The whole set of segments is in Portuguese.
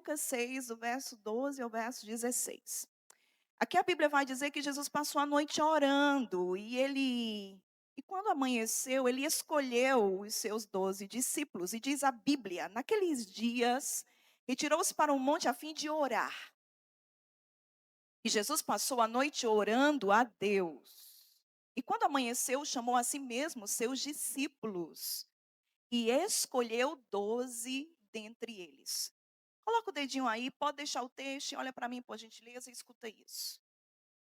Lucas 6, do verso 12 ao verso 16. Aqui a Bíblia vai dizer que Jesus passou a noite orando e quando amanheceu, ele escolheu os seus 12 discípulos e diz a Bíblia, naqueles dias, retirou-se para um monte a fim de orar. E Jesus passou a noite orando a Deus. E quando amanheceu, chamou a si mesmo seus discípulos e escolheu 12 dentre eles. Coloca o dedinho aí, pode deixar o texto e olha para mim, por gentileza, e escuta isso.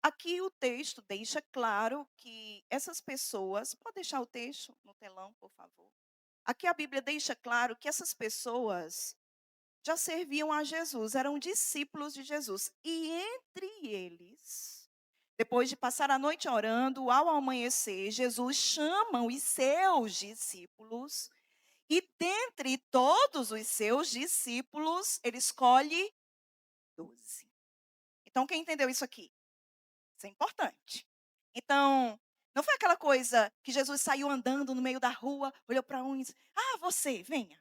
Aqui o texto deixa claro que essas pessoas, pode deixar o texto no telão, por favor. Aqui a Bíblia deixa claro que essas pessoas já serviam a Jesus, eram discípulos de Jesus. E entre eles, depois de passar a noite orando, ao amanhecer, Jesus chama os seus discípulos e dentre todos os seus discípulos, ele escolhe 12. Então, quem entendeu isso aqui? Isso é importante. Então, não foi aquela coisa que Jesus saiu andando no meio da rua, olhou para um e disse: "Ah, você, venha.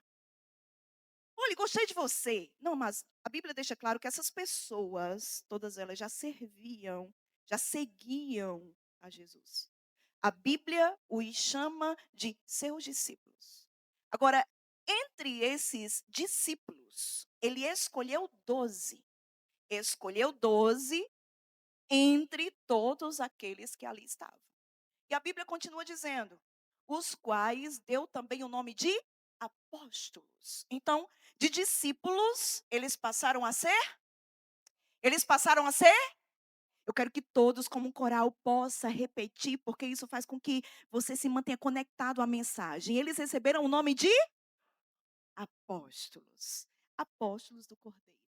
Olha, gostei de você". Não, mas a Bíblia deixa claro que essas pessoas, todas elas já serviam, já seguiam a Jesus. A Bíblia os chama de seus discípulos. Agora, entre esses discípulos, ele escolheu 12. Escolheu 12 entre todos aqueles que ali estavam. E a Bíblia continua dizendo: os quais deu também o nome de apóstolos. Então, de discípulos, eles passaram a ser. Eu quero que todos, como um coral, possa repetir, porque isso faz com que você se mantenha conectado à mensagem. Eles receberam o nome de apóstolos. Apóstolos do Cordeiro.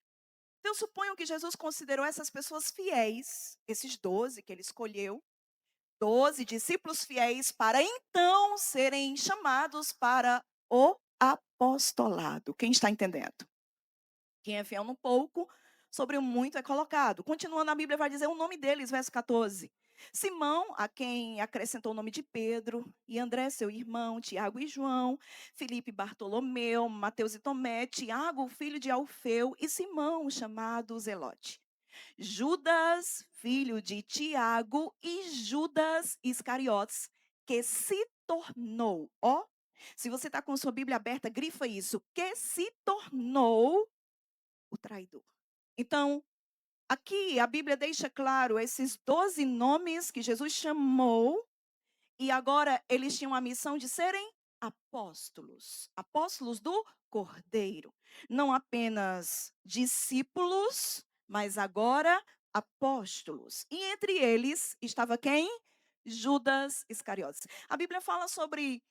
Então, suponham que Jesus considerou essas pessoas fiéis, esses 12 que ele escolheu, 12 discípulos fiéis, para então serem chamados para o apostolado. Quem está entendendo? Quem é fiel no pouco, sobre o muito é colocado. Continuando, a Bíblia vai dizer o nome deles, verso 14. Simão, a quem acrescentou o nome de Pedro, e André, seu irmão, Tiago e João, Filipe e Bartolomeu, Mateus e Tomé, Tiago, filho de Alfeu, e Simão, chamado Zelote. Judas, filho de Tiago, e Judas Iscariotes, que se tornou, ó, se você está com sua Bíblia aberta, grifa isso, que se tornou o traidor. Então, aqui a Bíblia deixa claro esses 12 nomes que Jesus chamou, e agora eles tinham a missão de serem apóstolos, apóstolos do Cordeiro. Não apenas discípulos, mas agora apóstolos. E entre eles estava quem? Judas Iscariotes. A Bíblia fala sobre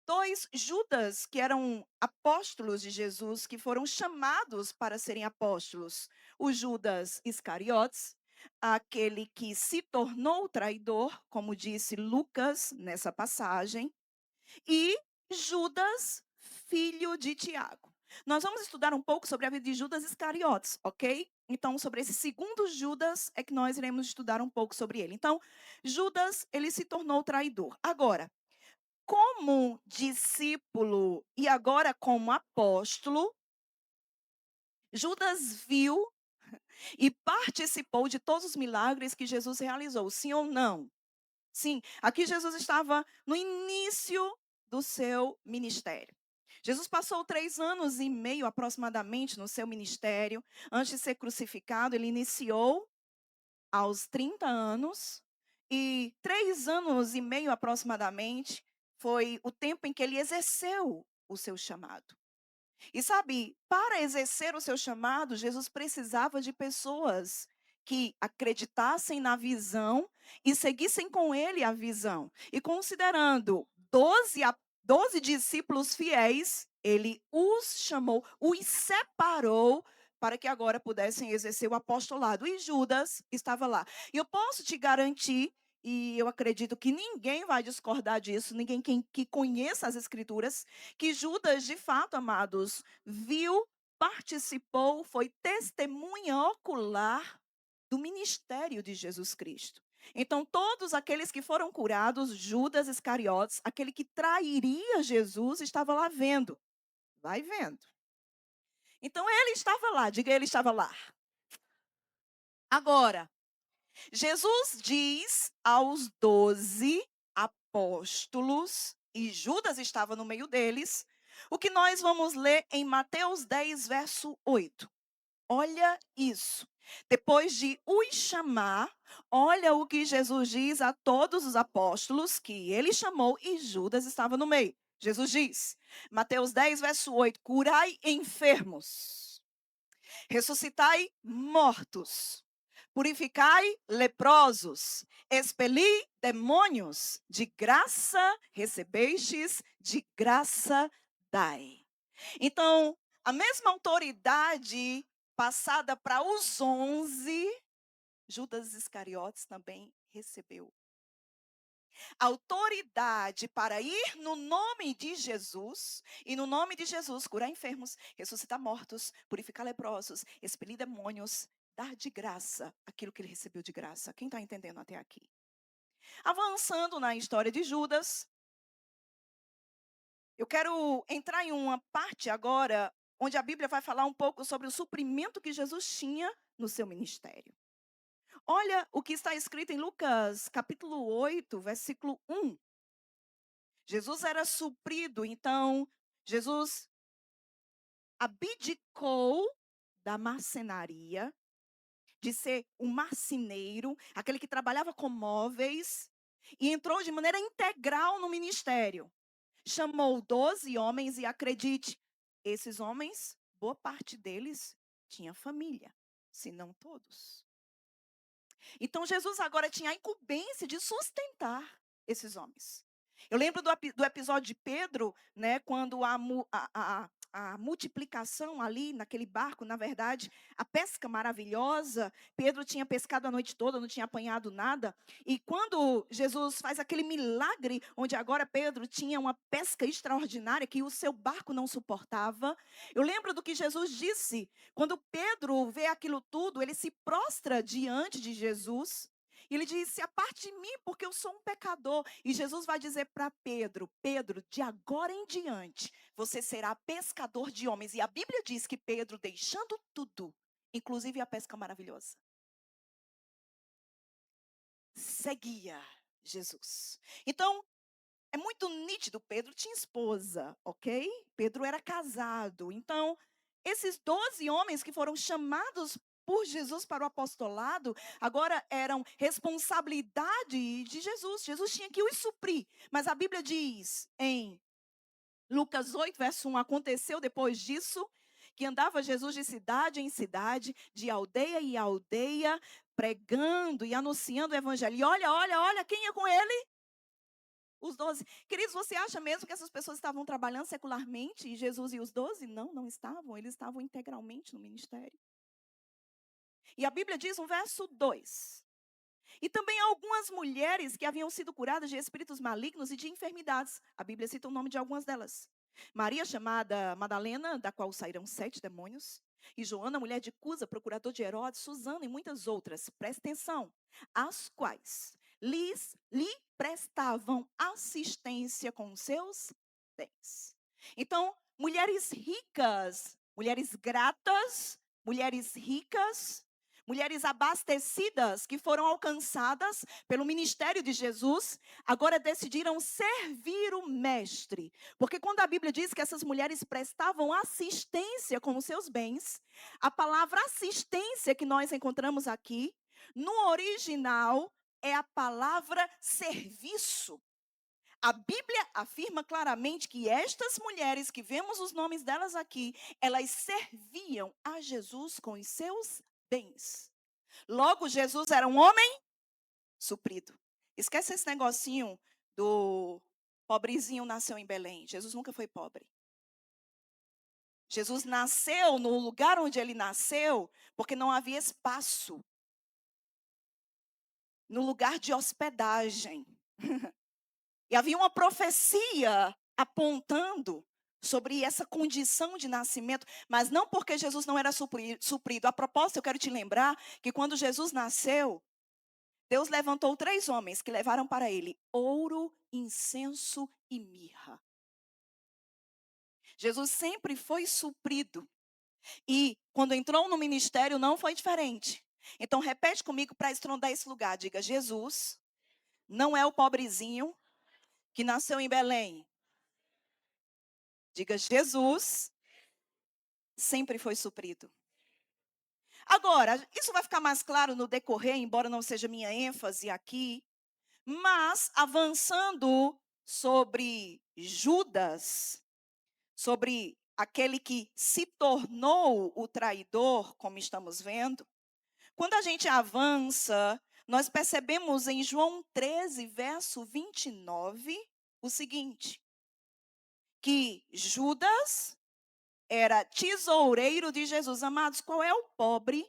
dois Judas que eram apóstolos de Jesus, que foram chamados para serem apóstolos. O Judas Iscariotes, aquele que se tornou traidor, como disse Lucas nessa passagem, e Judas, filho de Tiago. Nós vamos estudar um pouco sobre a vida de Judas Iscariotes, ok? Então, sobre esse segundo Judas é que nós iremos estudar um pouco sobre ele. Então, Judas, ele se tornou traidor. Agora, como discípulo e agora como apóstolo, Judas viu e participou de todos os milagres que Jesus realizou, sim ou não? Sim, aqui Jesus estava no início do seu ministério. Jesus passou 3 anos e meio aproximadamente no seu ministério. Antes de ser crucificado, ele iniciou aos 30 anos. E 3 anos e meio aproximadamente foi o tempo em que ele exerceu o seu chamado. E sabe, para exercer o seu chamado, Jesus precisava de pessoas que acreditassem na visão e seguissem com ele a visão. E considerando 12 discípulos fiéis, ele os chamou, os separou para que agora pudessem exercer o apostolado. E Judas estava lá. E eu posso te garantir, e eu acredito que ninguém vai discordar disso, ninguém que conheça as Escrituras, que Judas, de fato, amados, viu, participou, foi testemunha ocular do ministério de Jesus Cristo. Então, todos aqueles que foram curados, Judas Iscariotes, aquele que trairia Jesus, estava lá vendo. Vai vendo. Então ele estava lá, diga ele estava lá. Agora, Jesus diz aos 12 apóstolos, e Judas estava no meio deles, o que nós vamos ler em Mateus 10, verso 8. Olha isso. Depois de os chamar, olha o que Jesus diz a todos os apóstolos que ele chamou e Judas estava no meio. Jesus diz, Mateus 10, verso 8: curai enfermos, ressuscitai mortos, purificai leprosos, expeli demônios, de graça recebestes, de graça dai. Então, a mesma autoridade passada para os 11, Judas Iscariotes também recebeu. Autoridade para ir no nome de Jesus, e no nome de Jesus curar enfermos, ressuscitar mortos, purificar leprosos, expelir demônios, dar de graça aquilo que ele recebeu de graça. Quem está entendendo até aqui? Avançando na história de Judas, eu quero entrar em uma parte agora onde a Bíblia vai falar um pouco sobre o suprimento que Jesus tinha no seu ministério. Olha o que está escrito em Lucas, capítulo 8, versículo 1. Jesus era suprido, então Jesus abdicou da marcenaria, de ser um marceneiro, aquele que trabalhava com móveis, e entrou de maneira integral no ministério. Chamou 12 homens e acredite, esses homens, boa parte deles tinha família, se não todos. Então Jesus agora tinha a incumbência de sustentar esses homens. Eu lembro do episódio de Pedro, né, quando a multiplicação ali naquele barco, na verdade, a pesca maravilhosa, Pedro tinha pescado a noite toda, não tinha apanhado nada, e quando Jesus faz aquele milagre, onde agora Pedro tinha uma pesca extraordinária que o seu barco não suportava, eu lembro do que Jesus disse, quando Pedro vê aquilo tudo, ele se prostra diante de Jesus, e ele disse, aparte de mim, porque eu sou um pecador. E Jesus vai dizer para Pedro, Pedro, de agora em diante, você será pescador de homens. E a Bíblia diz que Pedro, deixando tudo, inclusive a pesca maravilhosa, seguia Jesus. Então, é muito nítido, Pedro tinha esposa, ok? Pedro era casado. Então, esses 12 homens que foram chamados por Jesus para o apostolado, agora eram responsabilidade de Jesus. Jesus tinha que os suprir. Mas a Bíblia diz em Lucas 8, verso 1, aconteceu depois disso, que andava Jesus de cidade em cidade, de aldeia em aldeia, pregando e anunciando o evangelho. E olha, olha, olha, quem é com ele? Os 12. Queridos, você acha mesmo que essas pessoas estavam trabalhando secularmente e Jesus e os 12? Não, não estavam. Eles estavam integralmente no ministério. E a Bíblia diz no verso 2. E também algumas mulheres que haviam sido curadas de espíritos malignos e de enfermidades. A Bíblia cita o nome de algumas delas. Maria, chamada Madalena, da qual saíram 7 demônios. E Joana, mulher de Cusa, procurador de Herodes, Susana e muitas outras. Presta atenção. As quais lhe prestavam assistência com seus bens. Então, mulheres ricas, mulheres gratas, mulheres ricas, mulheres abastecidas que foram alcançadas pelo ministério de Jesus, agora decidiram servir o mestre. Porque quando a Bíblia diz que essas mulheres prestavam assistência com os seus bens, a palavra assistência que nós encontramos aqui, no original, é a palavra serviço. A Bíblia afirma claramente que estas mulheres, que vemos os nomes delas aqui, elas serviam a Jesus com os seus bens. Logo, Jesus era um homem suprido. Esquece esse negocinho do pobrezinho nasceu em Belém. Jesus nunca foi pobre. Jesus nasceu no lugar onde ele nasceu, porque não havia espaço. No lugar de hospedagem. E havia uma profecia apontando sobre essa condição de nascimento, mas não porque Jesus não era suprido. A propósito, eu quero te lembrar que quando Jesus nasceu, Deus levantou 3 homens que levaram para ele ouro, incenso e mirra. Jesus sempre foi suprido. E quando entrou no ministério não foi diferente. Então repete comigo para estrondar esse lugar. Diga: Jesus não é o pobrezinho que nasceu em Belém. Diga: Jesus sempre foi suprido. Agora, isso vai ficar mais claro no decorrer, embora não seja minha ênfase aqui, mas avançando sobre Judas, sobre aquele que se tornou o traidor, como estamos vendo, quando a gente avança, nós percebemos em João 13, verso 29, o seguinte: que Judas era tesoureiro de Jesus. Amados, qual é o pobre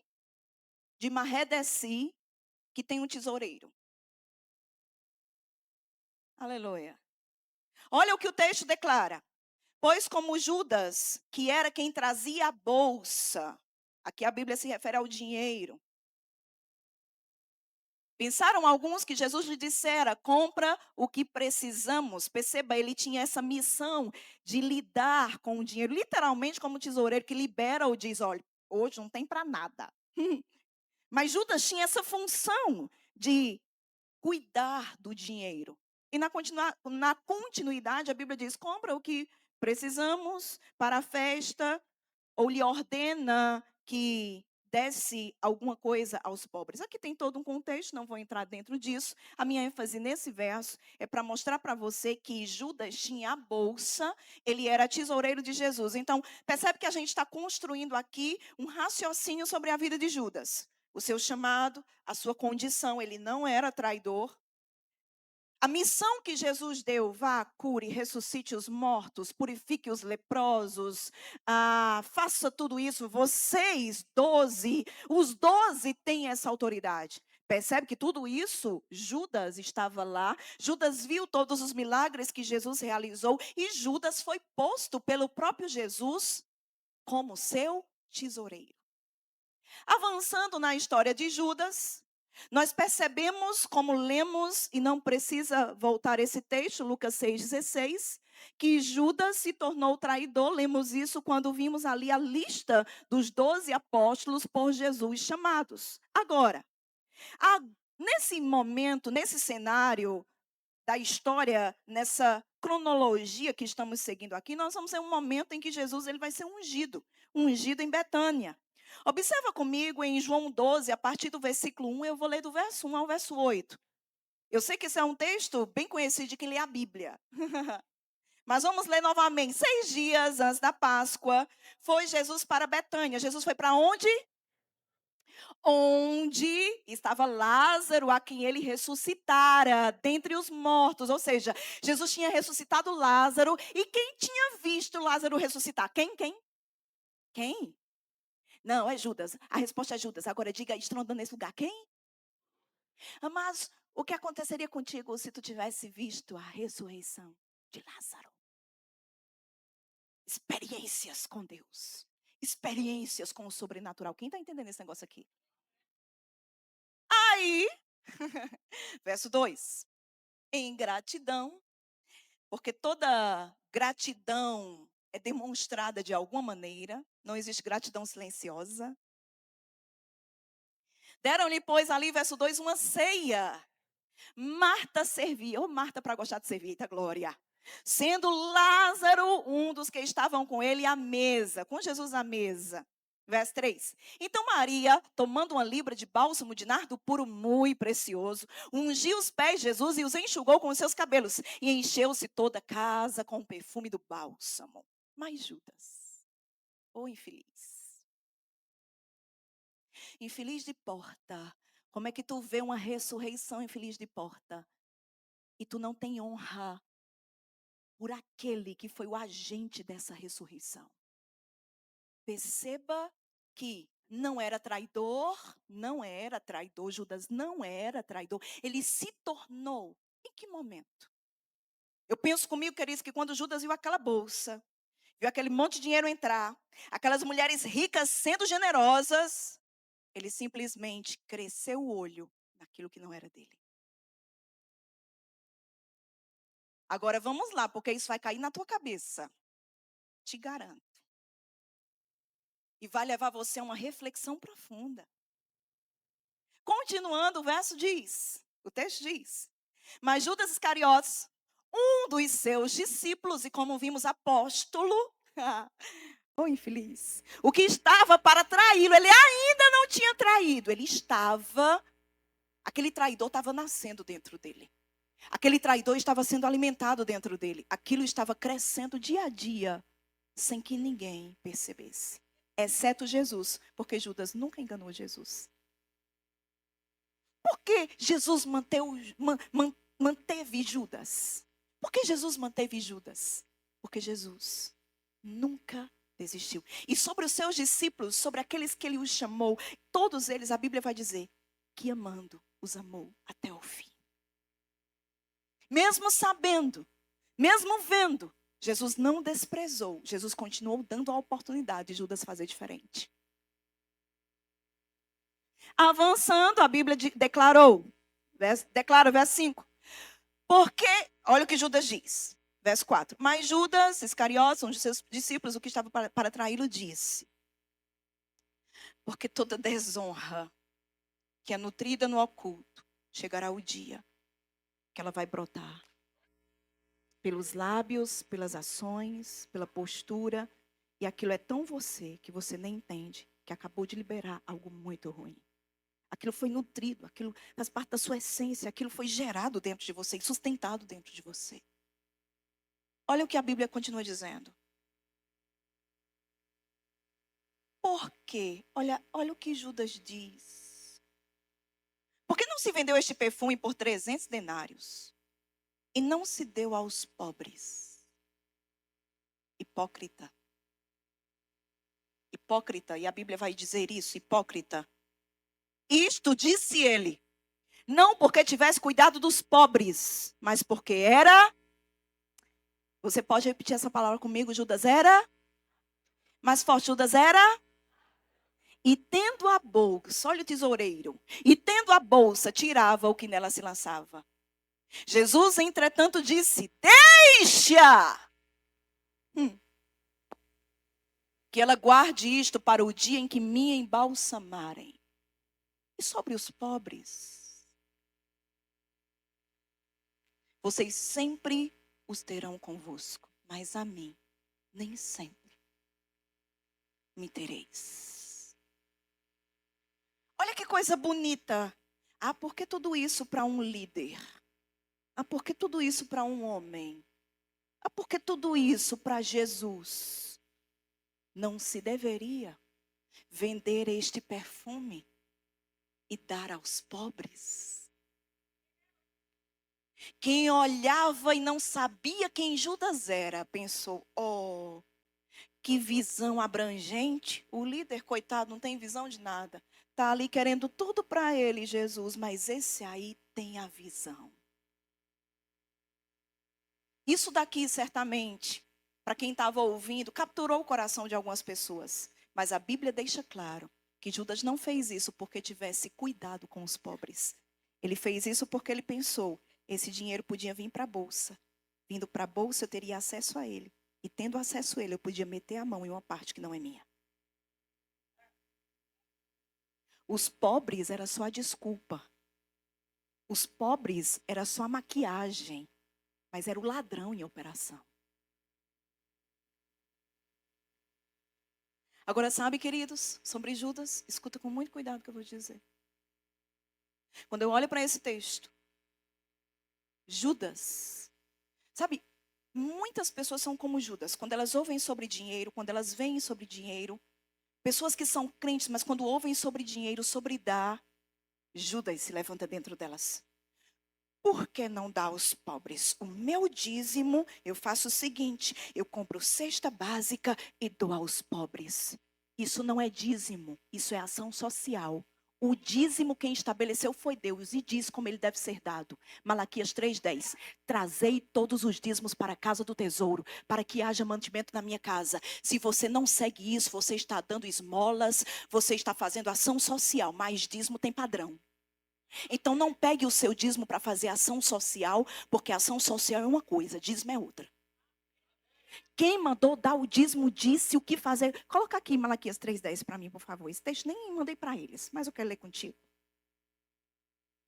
de Marredeci que tem um tesoureiro? Aleluia. Olha o que o texto declara. Pois como Judas, que era quem trazia a bolsa, aqui a Bíblia se refere ao dinheiro. Pensaram alguns que Jesus lhe dissera: compra o que precisamos. Perceba, ele tinha essa missão de lidar com o dinheiro, literalmente como tesoureiro que libera ou diz: olha, hoje não tem para nada. Mas Judas tinha essa função de cuidar do dinheiro. E na continuidade, a Bíblia diz: compra o que precisamos para a festa, ou lhe ordena que desse alguma coisa aos pobres. Aqui tem todo um contexto, não vou entrar dentro disso. A minha ênfase nesse verso é para mostrar para você que Judas tinha a bolsa, ele era tesoureiro de Jesus. Então, percebe que a gente está construindo aqui um raciocínio sobre a vida de Judas. O seu chamado, a sua condição, ele não era traidor. A missão que Jesus deu: vá, cure, ressuscite os mortos, purifique os leprosos, faça tudo isso. Vocês, 12, os 12 têm essa autoridade. Percebe que tudo isso, Judas estava lá, Judas viu todos os milagres que Jesus realizou e Judas foi posto pelo próprio Jesus como seu tesoureiro. Avançando na história de Judas, nós percebemos, como lemos, e não precisa voltar esse texto, Lucas 6,16, que Judas se tornou traidor. Lemos isso quando vimos ali a lista dos 12 apóstolos por Jesus chamados. Agora, nesse momento, nesse cenário da história, nessa cronologia que estamos seguindo aqui, nós vamos ter um momento em que Jesus ele vai ser ungido, ungido em Betânia. Observa comigo em João 12, a partir do versículo 1, eu vou ler do verso 1 ao verso 8. Eu sei que esse é um texto bem conhecido de quem lê a Bíblia. Mas vamos ler novamente. 6 dias antes da Páscoa, foi Jesus para Betânia. Jesus foi para onde? Onde estava Lázaro, a quem ele ressuscitara dentre os mortos. Ou seja, Jesus tinha ressuscitado Lázaro. E quem tinha visto Lázaro ressuscitar? Quem? Quem? Não, é Judas. A resposta é Judas. Agora diga, estrondando nesse lugar. Quem? Mas o que aconteceria contigo se tu tivesse visto a ressurreição de Lázaro? Experiências com Deus. Experiências com o sobrenatural. Quem está entendendo esse negócio aqui? Aí, verso 2. Em gratidão, porque toda gratidão é demonstrada de alguma maneira, não existe gratidão silenciosa. Deram-lhe, pois, ali, verso 2, uma ceia. Marta servia, ou Marta para gostar de servir, eita glória. Sendo Lázaro um dos que estavam com ele à mesa, com Jesus à mesa. Verso 3. Então Maria, tomando uma libra de bálsamo de nardo puro muito precioso, ungiu os pés de Jesus e os enxugou com os seus cabelos. E encheu-se toda a casa com o perfume do bálsamo. Mas Judas, ô infeliz. Infeliz de porta. Como é que tu vê uma ressurreição, infeliz de porta? E tu não tem honra por aquele que foi o agente dessa ressurreição. Perceba que não era traidor, Judas não era traidor. Ele se tornou. Em que momento? Eu penso comigo, queridos, que quando Judas viu aquela bolsa, viu aquele monte de dinheiro entrar, aquelas mulheres ricas sendo generosas, ele simplesmente cresceu o olho naquilo que não era dele. Agora vamos lá, porque isso vai cair na tua cabeça. Te garanto. E vai levar você a uma reflexão profunda. Continuando, o texto diz, mas Judas Iscariotes, um dos seus discípulos, e como vimos, apóstolo, o infeliz, o que estava para traí-lo, ele ainda não tinha traído, aquele traidor estava nascendo dentro dele. Aquele traidor estava sendo alimentado dentro dele. Aquilo estava crescendo dia a dia, sem que ninguém percebesse. Exceto Jesus, porque Judas nunca enganou Jesus. Por que Jesus manteve Judas? Por que Jesus manteve Judas? Porque Jesus nunca desistiu. E sobre os seus discípulos, sobre aqueles que ele os chamou, todos eles, a Bíblia vai dizer que amando, os amou até o fim. Mesmo sabendo, mesmo vendo, Jesus não desprezou. Jesus continuou dando a oportunidade de Judas fazer diferente. Avançando, a Bíblia declara, verso 5. Porque, olha o que Judas diz, verso 4. Mas Judas Iscariotes, um de seus discípulos, o que estava para traí-lo, disse: porque toda desonra que é nutrida no oculto, chegará o dia que ela vai brotar. Pelos lábios, pelas ações, pela postura. E aquilo é tão você que você nem entende que acabou de liberar algo muito ruim. Aquilo foi nutrido, aquilo faz parte da sua essência, aquilo foi gerado dentro de você, sustentado dentro de você. Olha o que a Bíblia continua dizendo. Por quê? Olha o que Judas diz. Por que não se vendeu este perfume por 300 denários? E não se deu aos pobres? Hipócrita. Hipócrita, e a Bíblia vai dizer isso, hipócrita. Isto disse ele, não porque tivesse cuidado dos pobres, mas porque era... Você pode repetir essa palavra comigo? Judas era? Mais forte, Judas era? E tendo a bolsa, olha o tesoureiro, e tendo a bolsa, tirava o que nela se lançava. Jesus, entretanto, disse, deixa que ela guarde isto para o dia em que me embalsamarem. E sobre os pobres, vocês sempre os terão convosco, mas a mim nem sempre me tereis. Olha que coisa bonita. Ah, por que tudo isso para um líder? Ah, por que tudo isso para um homem? Ah, por que tudo isso para Jesus? Não se deveria vender este perfume e dar aos pobres? Quem olhava e não sabia quem Judas era, pensou, oh, que visão abrangente. O líder, coitado, não tem visão de nada. Está ali querendo tudo para ele, Jesus, mas esse aí tem a visão. Isso daqui, certamente, para quem estava ouvindo, capturou o coração de algumas pessoas. Mas a Bíblia deixa claro que Judas não fez isso porque tivesse cuidado com os pobres. Ele fez isso porque ele pensou, esse dinheiro podia vir para a bolsa. Vindo para a bolsa, eu teria acesso a ele. E tendo acesso a ele, eu podia meter a mão em uma parte que não é minha. Os pobres era só a desculpa. Os pobres era só a maquiagem. Mas era o ladrão em operação. Agora, sabe, queridos, sobre Judas, escuta com muito cuidado o que eu vou dizer. Quando eu olho para esse texto, Judas, sabe, muitas pessoas são como Judas. Quando elas ouvem sobre dinheiro, quando elas veem sobre dinheiro, pessoas que são crentes, mas quando ouvem sobre dinheiro, sobre dar, Judas se levanta dentro delas. Por que não dá aos pobres? O meu dízimo, eu faço o seguinte, eu compro cesta básica e dou aos pobres. Isso não é dízimo, isso é ação social. O dízimo quem estabeleceu foi Deus e diz como ele deve ser dado. Malaquias 3:10. Trazei todos os dízimos para a casa do tesouro, para que haja mantimento na minha casa. Se você não segue isso, você está dando esmolas, você está fazendo ação social, mas dízimo tem padrão. Então não pegue o seu dízimo para fazer ação social, porque ação social é uma coisa, dízimo é outra. Quem mandou dar o dízimo disse o que fazer. Coloca aqui Malaquias 3:10 para mim, por favor. Esse texto nem mandei para eles, mas eu quero ler contigo.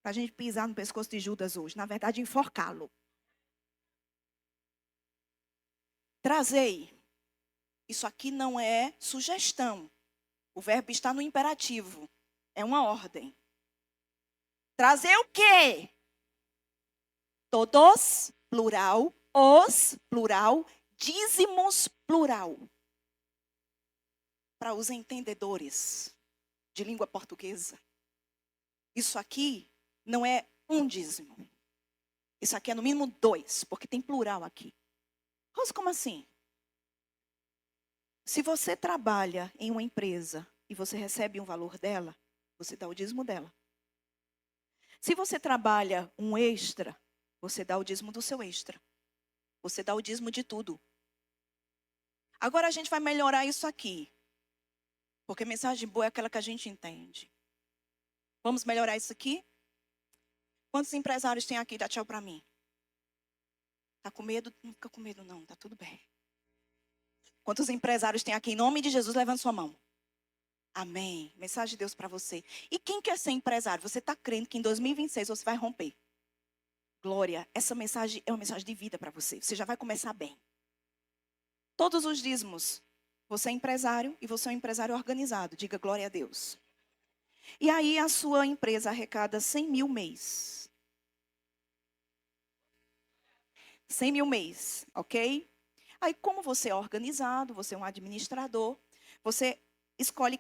Para a gente pisar no pescoço de Judas hoje. Na verdade, enforcá-lo. Trazei. Isso aqui não é sugestão. O verbo está no imperativo. É uma ordem. Trazer o quê? Todos, plural. Os, plural. Dízimos, plural. Para os entendedores de língua portuguesa. Isso aqui não é um dízimo. Isso aqui é no mínimo 2, porque tem plural aqui. Rose, como assim? Se você trabalha em uma empresa e você recebe um valor dela, você dá o dízimo dela. Se você trabalha um extra, você dá o dízimo do seu extra. Você dá o dízimo de tudo. Agora a gente vai melhorar isso aqui. Porque mensagem boa é aquela que a gente entende. Vamos melhorar isso aqui? Quantos empresários tem aqui? Dá tchau para mim. Tá com medo? Não fica com medo não, tá tudo bem. Quantos empresários tem aqui? Em nome de Jesus, levanta sua mão. Amém. Mensagem de Deus para você. E quem quer ser empresário? Você está crendo que em 2026 você vai romper. Glória, essa mensagem é uma mensagem de vida para você. Você já vai começar bem. Todos os dízimos. Você é empresário e você é um empresário organizado. Diga glória a Deus. E aí a sua empresa arrecada 100 mil mês. 100 mil mês, ok? Aí como você é organizado, você é um administrador, você escolhe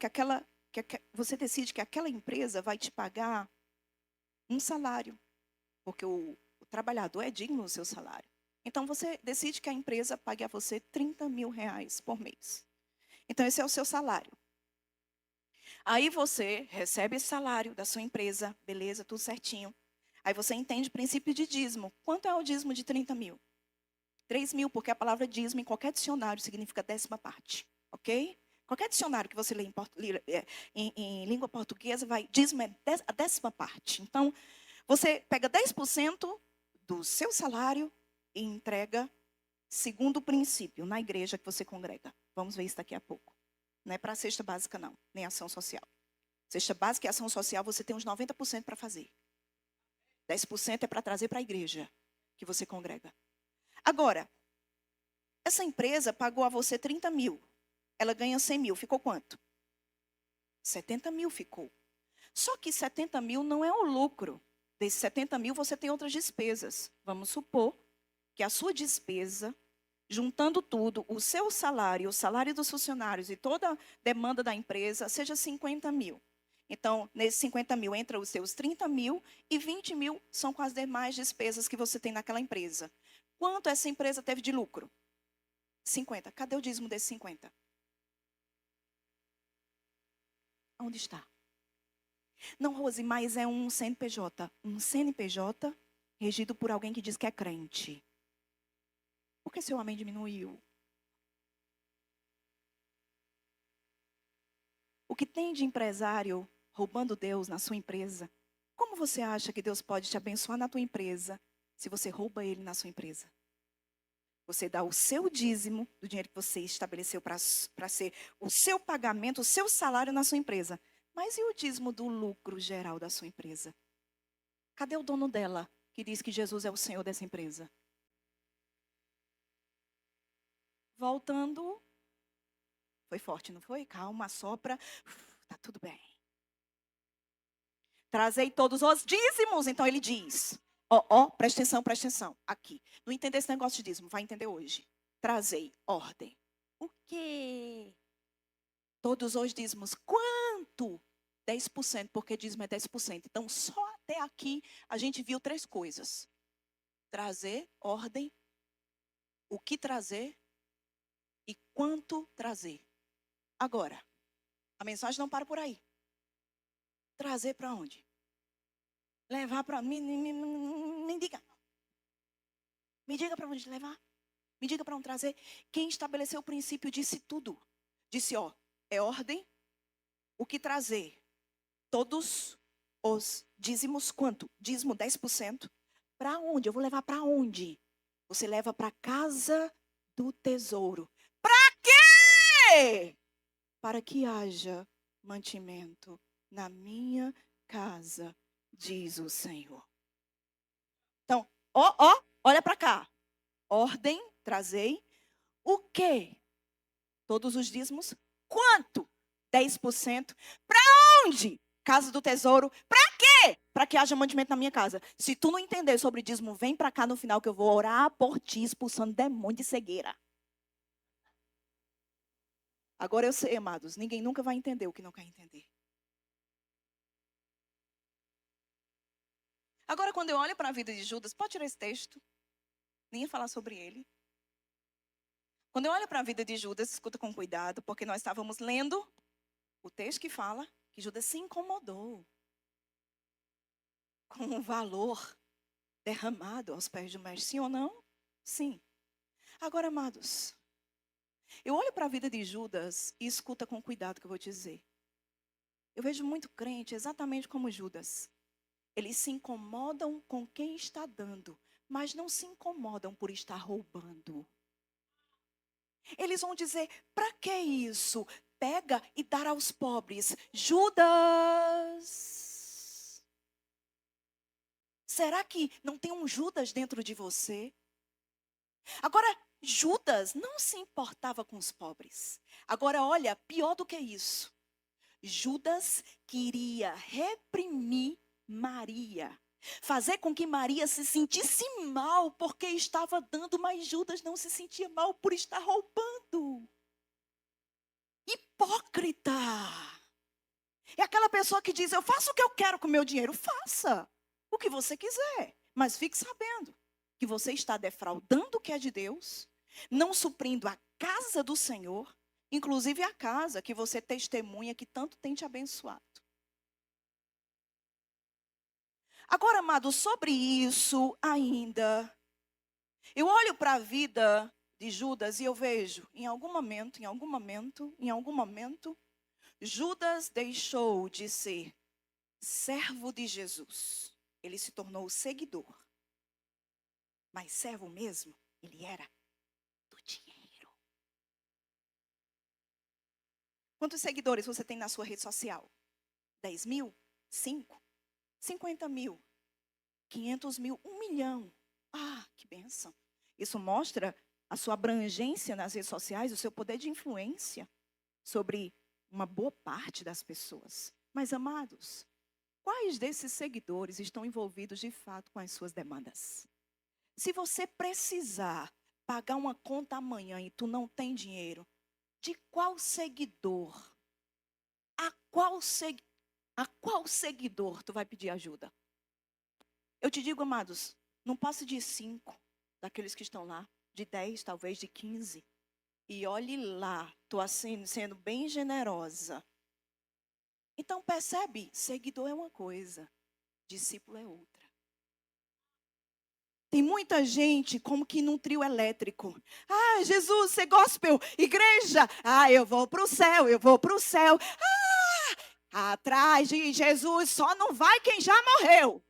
você decide que aquela empresa vai te pagar um salário. Porque o trabalhador é digno do seu salário. Então você decide que a empresa pague a você 30 mil reais por mês. Então esse é o seu salário. Aí você recebe esse salário da sua empresa, beleza, tudo certinho. Aí você entende o princípio de dízimo. Quanto é o dízimo de 30 mil? 3 mil, porque a palavra dízimo em qualquer dicionário significa 10ª parte, ok? Qualquer dicionário que você lê em língua portuguesa, dízimo é a 10ª parte. Então, você pega 10% do seu salário e entrega segundo o princípio, na igreja que você congrega. Vamos ver isso daqui a pouco. Não é para a cesta básica, não, nem ação social. Cesta básica e ação social, você tem uns 90% para fazer. 10% é para trazer para a igreja que você congrega. Agora, essa empresa pagou a você 30 mil. Ela ganha 100 mil. Ficou quanto? 70 mil ficou. Só que 70 mil não é o lucro. Desses 70 mil, você tem outras despesas. Vamos supor que a sua despesa, juntando tudo, o seu salário, o salário dos funcionários e toda a demanda da empresa, seja 50 mil. Então, nesses 50 mil, entra os seus 30 mil e 20 mil são com as demais despesas que você tem naquela empresa. Quanto essa empresa teve de lucro? 50. Cadê o dízimo desses 50? Onde está? Não, Rose, mas é um CNPJ. Um CNPJ regido por alguém que diz que é crente. Por que seu amém diminuiu? O que tem de empresário roubando Deus na sua empresa? Como você acha que Deus pode te abençoar na tua empresa se você rouba Ele na sua empresa? Você dá o seu dízimo do dinheiro que você estabeleceu para ser o seu pagamento, o seu salário na sua empresa. Mas e o dízimo do lucro geral da sua empresa? Cadê o dono dela, que diz que Jesus é o Senhor dessa empresa? Voltando. Foi forte, não foi? Calma, sopra. Tá tudo bem. Trazei todos os dízimos. Então ele diz. Presta atenção. Aqui. Não entender esse negócio de dízimo, vai entender hoje. Trazei ordem. O quê? Todos os dízimos. Quanto? 10%, porque dízimo é 10%. Então, só até aqui a gente viu 3 coisas. Trazer, ordem, o que trazer e quanto trazer. Agora, a mensagem não para por aí. Trazer para onde? Levar para... Me diga. Me diga para onde levar. Me diga para onde trazer. Quem estabeleceu o princípio disse tudo. Disse, é ordem, o que trazer. Todos os dízimos, quanto? Dízimo 10%. Para onde? Eu vou levar para onde? Você leva para a casa do tesouro. Para quê? Para que haja mantimento na minha casa, diz o Senhor. Então, olha para cá. Ordem, trazei. O quê? Todos os dízimos. Quanto? 10%. Para onde? Casa do tesouro. Para quê? Para que haja mantimento na minha casa. Se tu não entender sobre dízimo, vem para cá no final que eu vou orar por ti, expulsando demônio de cegueira. Agora eu sei, amados, ninguém nunca vai entender o que não quer entender. Agora, quando eu olho para a vida de Judas, pode tirar esse texto. Nem ia falar sobre ele. Quando eu olho para a vida de Judas, escuta com cuidado, porque nós estávamos lendo o texto que fala que Judas se incomodou com o valor derramado aos pés do mestre. Sim ou não? Sim. Agora, amados, eu olho para a vida de Judas e escuta com cuidado o que eu vou te dizer. Eu vejo muito crente exatamente como Judas. Eles se incomodam com quem está dando, mas não se incomodam por estar roubando. Eles vão dizer, para que isso? Pega e dar aos pobres. Judas! Será que não tem um Judas dentro de você? Agora, Judas não se importava com os pobres. Agora, olha, pior do que isso. Judas queria reprimir Maria. Fazer com que Maria se sentisse mal porque estava dando, mas Judas não se sentia mal por estar roubando. Hipócrita. É aquela pessoa que diz, eu faço o que eu quero com o meu dinheiro. Faça o que você quiser. Mas fique sabendo que você está defraudando o que é de Deus, não suprindo a casa do Senhor, inclusive a casa que você testemunha que tanto tem te abençoado. Agora, amado, sobre isso ainda, eu olho para a vida de Judas e eu vejo, em algum momento, Judas deixou de ser servo de Jesus. Ele se tornou seguidor. Mas servo mesmo, ele era do dinheiro. Quantos seguidores você tem na sua rede social? 10 mil? 5? 50 mil, 500 mil, 1 milhão. Ah, que bênção. Isso mostra a sua abrangência nas redes sociais, o seu poder de influência sobre uma boa parte das pessoas. Mas, amados, quais desses seguidores estão envolvidos de fato com as suas demandas? Se você precisar pagar uma conta amanhã e tu não tem dinheiro, de qual seguidor? A qual seguidor tu vai pedir ajuda? Eu te digo, amados, não passe de 5 daqueles que estão lá, de 10, talvez de 15. E olhe lá, estou assim, sendo bem generosa. Então percebe, seguidor é uma coisa, discípulo é outra. Tem muita gente como que num trio elétrico. Ah, Jesus, ser gospel, igreja. Ah, eu vou para o céu, eu vou para o céu. Atrás de Jesus só não vai quem já morreu.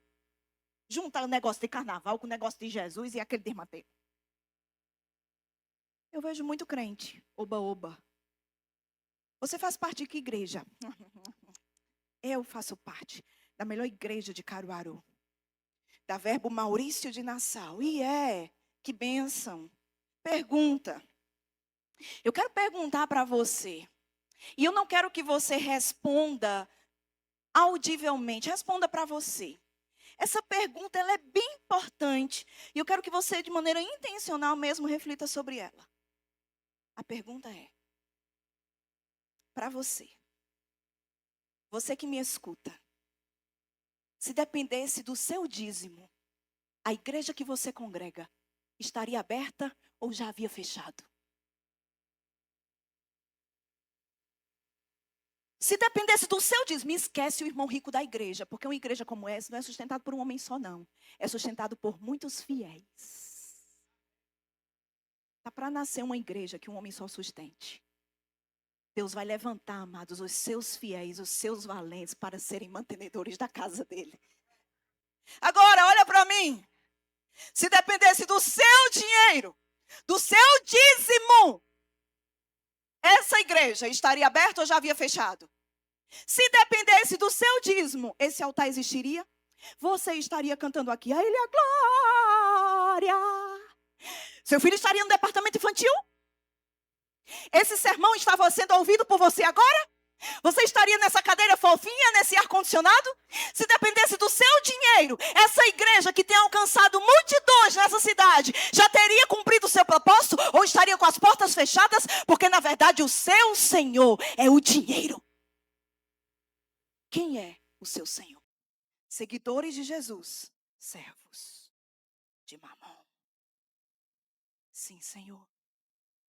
Junta o negócio de carnaval com o negócio de Jesus e aquele desmantelo. Eu vejo muito crente, oba-oba. Você faz parte de que igreja? Eu faço parte da melhor igreja de Caruaru. Da Verbo Maurício de Nassau. E que bênção. Pergunta. Eu quero perguntar para você. E eu não quero que você responda audivelmente. Responda para você. Essa pergunta ela é bem importante. E eu quero que você, de maneira intencional mesmo, reflita sobre ela. A pergunta é, para você que me escuta, se dependesse do seu dízimo, a igreja que você congrega estaria aberta ou já havia fechado? Se dependesse do seu dízimo, esquece o irmão rico da igreja, porque uma igreja como essa não é sustentada por um homem só, não. É sustentado por muitos fiéis. Está para nascer uma igreja que um homem só sustente. Deus vai levantar, amados, os seus fiéis, os seus valentes para serem mantenedores da casa dele. Agora, olha para mim. Se dependesse do seu dinheiro, do seu dízimo, essa igreja estaria aberta ou já havia fechado? Se dependesse do seu dízimo, esse altar existiria? Você estaria cantando aqui, a Ele a glória. Seu filho estaria no departamento infantil? Esse sermão estava sendo ouvido por você agora? Você estaria nessa cadeira fofinha, nesse ar-condicionado? Se dependesse do seu dinheiro, essa igreja que tem alcançado multidões nessa cidade, já teria cumprido o seu propósito? Ou estaria com as portas fechadas? Porque, na verdade, o seu Senhor é o dinheiro. Quem é o seu Senhor? Seguidores de Jesus, servos de Mamon. Sim, Senhor.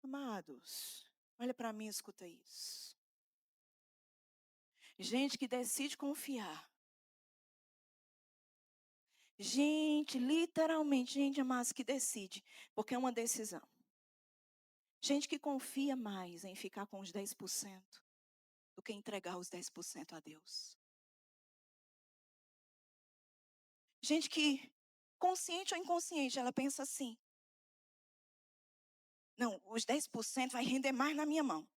Amados, olha para mim e escuta isso. Gente que decide confiar. Gente, literalmente, gente, amados, que decide. Porque é uma decisão. Gente que confia mais em ficar com os 10% do que entregar os 10% a Deus. Gente que, consciente ou inconsciente, ela pensa assim: não, os 10% vai render mais na minha mão.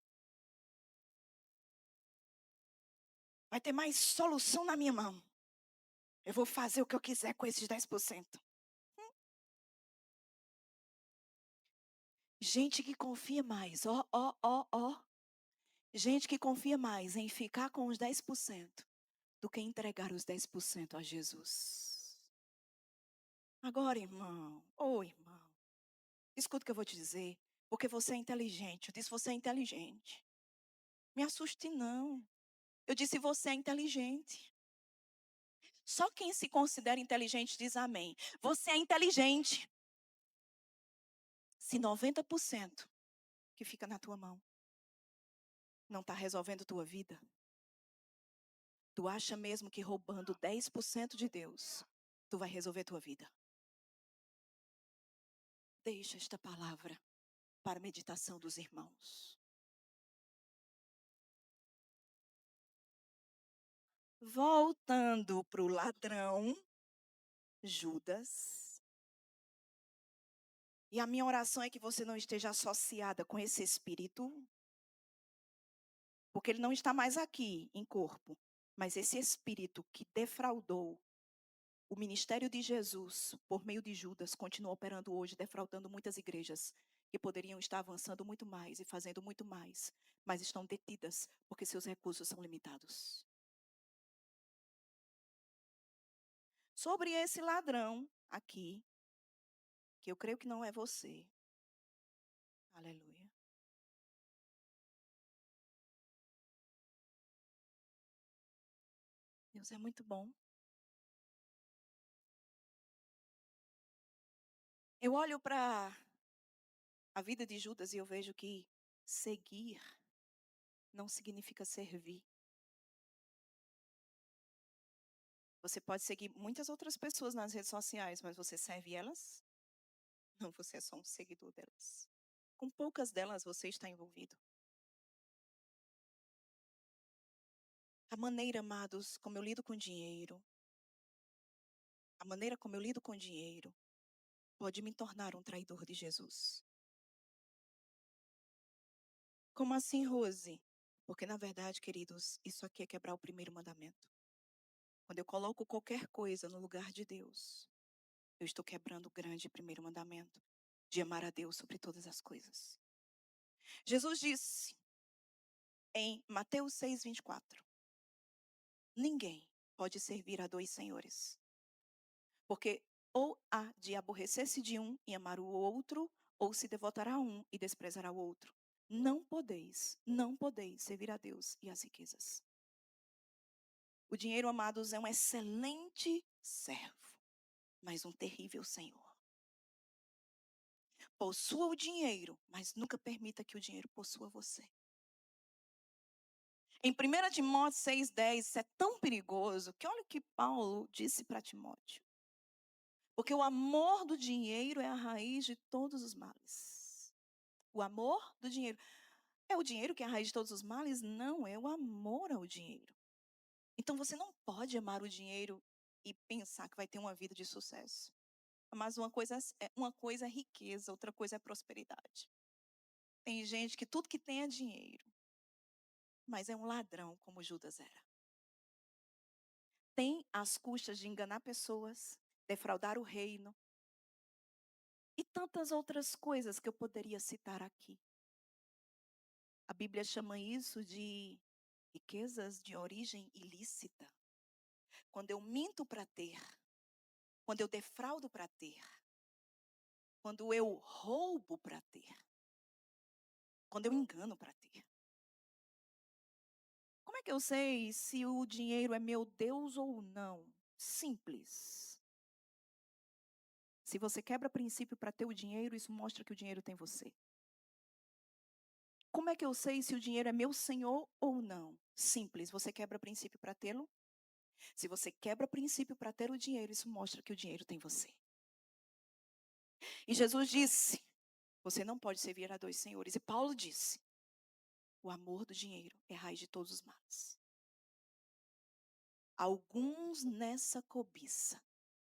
Vai ter mais solução na minha mão. Eu vou fazer o que eu quiser com esses 10%. Gente que confia mais, ó. Gente que confia mais em ficar com os 10% do que entregar os 10% a Jesus. Agora, irmão, irmão, escuta o que eu vou te dizer, porque você é inteligente. Eu disse, você é inteligente. Me assuste não. Eu disse, você é inteligente. Só quem se considera inteligente diz amém. Você é inteligente. Se 90% que fica na tua mão não está resolvendo tua vida, tu acha mesmo que roubando 10% de Deus, tu vai resolver tua vida? Deixa esta palavra para a meditação dos irmãos. Voltando para o ladrão, Judas. E a minha oração é que você não esteja associada com esse espírito, porque ele não está mais aqui em corpo, mas esse espírito que defraudou o ministério de Jesus por meio de Judas continua operando hoje, defraudando muitas igrejas que poderiam estar avançando muito mais e fazendo muito mais, mas estão detidas porque seus recursos são limitados. Sobre esse ladrão aqui, que eu creio que não é você. Aleluia. Deus é muito bom. Eu olho para a vida de Judas e eu vejo que seguir não significa servir. Você pode seguir muitas outras pessoas nas redes sociais, mas você serve elas? Não, você é só um seguidor delas. Com poucas delas você está envolvido. A maneira, amados, como eu lido com dinheiro, a maneira como eu lido com dinheiro, pode me tornar um traidor de Jesus. Como assim, Rose? Porque, na verdade, queridos, isso aqui é quebrar o primeiro mandamento. Quando eu coloco qualquer coisa no lugar de Deus, eu estou quebrando o grande primeiro mandamento de amar a Deus sobre todas as coisas. Jesus disse em Mateus 6:24, ninguém pode servir a dois senhores, porque ou há de aborrecer-se de um e amar o outro, ou se devotará a um e desprezará o outro. Não podeis servir a Deus e às riquezas. O dinheiro, amados, é um excelente servo, mas um terrível senhor. Possua o dinheiro, mas nunca permita que o dinheiro possua você. Em 1 Timóteo 6,10, isso é tão perigoso que olha o que Paulo disse para Timóteo. Porque o amor do dinheiro é a raiz de todos os males. O amor do dinheiro. É o dinheiro que é a raiz de todos os males? Não, é o amor ao dinheiro. Então você não pode amar o dinheiro e pensar que vai ter uma vida de sucesso. Mas uma coisa é riqueza, outra coisa é prosperidade. Tem gente que tudo que tem é dinheiro, mas é um ladrão, como Judas era. Tem às custas de enganar pessoas, defraudar o reino e tantas outras coisas que eu poderia citar aqui. A Bíblia chama isso de riquezas de origem ilícita. Quando eu minto para ter, quando eu defraudo para ter, quando eu roubo para ter, quando eu engano para ter. Como é que eu sei se o dinheiro é meu Deus ou não? Simples. Se você quebra princípio para ter o dinheiro, isso mostra que o dinheiro tem você. Como é que eu sei se o dinheiro é meu senhor ou não? Simples. Você quebra princípio para tê-lo? Se você quebra princípio para ter o dinheiro, isso mostra que o dinheiro tem você. E Jesus disse: você não pode servir a dois senhores. E Paulo disse: o amor do dinheiro é a raiz de todos os males. Alguns nessa cobiça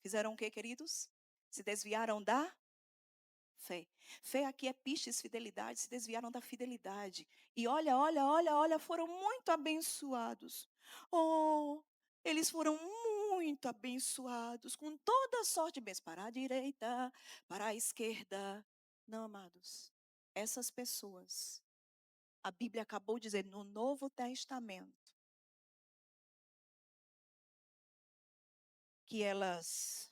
fizeram o quê, queridos? Se desviaram da fé. Fé aqui é pistes, fidelidade, se desviaram da fidelidade. E olha, olha, olha, olha, foram muito abençoados. Oh, eles foram muito abençoados com toda sorte de bens para a direita, para a esquerda. Não, amados, essas pessoas, a Bíblia acabou de dizer no Novo Testamento que elas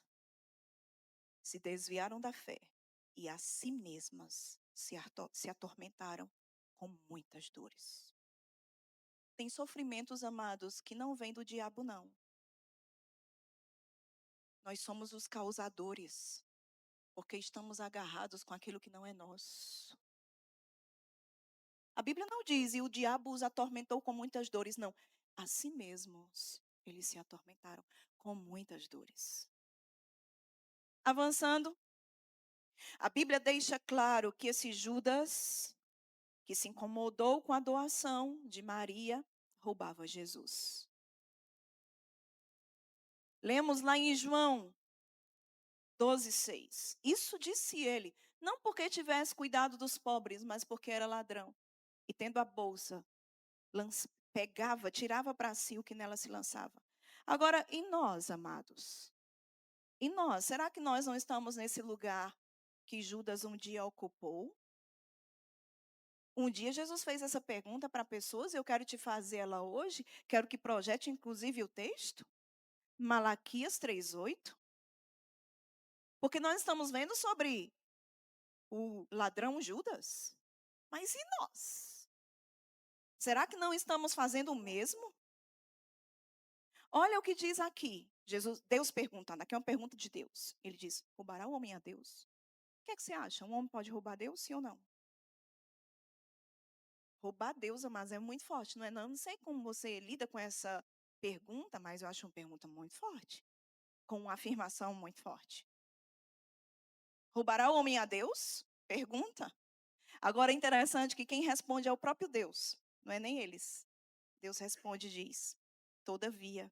se desviaram da fé e a si mesmas se atormentaram com muitas dores. Tem sofrimentos, amados, que não vêm do diabo, não. Nós somos os causadores, porque estamos agarrados com aquilo que não é nosso. A Bíblia não diz, e o diabo os atormentou com muitas dores, não. A si mesmos eles se atormentaram com muitas dores. Avançando, a Bíblia deixa claro que esse Judas, que se incomodou com a doação de Maria, roubava Jesus. Lemos lá em João 12:6. Isso disse ele, não porque tivesse cuidado dos pobres, mas porque era ladrão. E tendo a bolsa, pegava, tirava para si o que nela se lançava. Agora, e nós, amados? E nós? Será que nós não estamos nesse lugar que Judas um dia ocupou? Um dia Jesus fez essa pergunta para pessoas, eu quero te fazer ela hoje, quero que projete inclusive o texto. Malaquias 3:8. Porque nós estamos vendo sobre o ladrão Judas. Mas e nós? Será que não estamos fazendo o mesmo? Olha o que diz aqui. Deus perguntando, aqui é uma pergunta de Deus. Ele diz: roubará o homem a Deus? O que é que você acha? Um homem pode roubar Deus, sim ou não? Roubar Deus, mas é muito forte, não é? Não sei como você lida com essa pergunta, mas eu acho uma pergunta muito forte. Com uma afirmação muito forte. Roubará o homem a Deus? Pergunta. Agora é interessante que quem responde é o próprio Deus, não é nem eles. Deus responde e diz: todavia,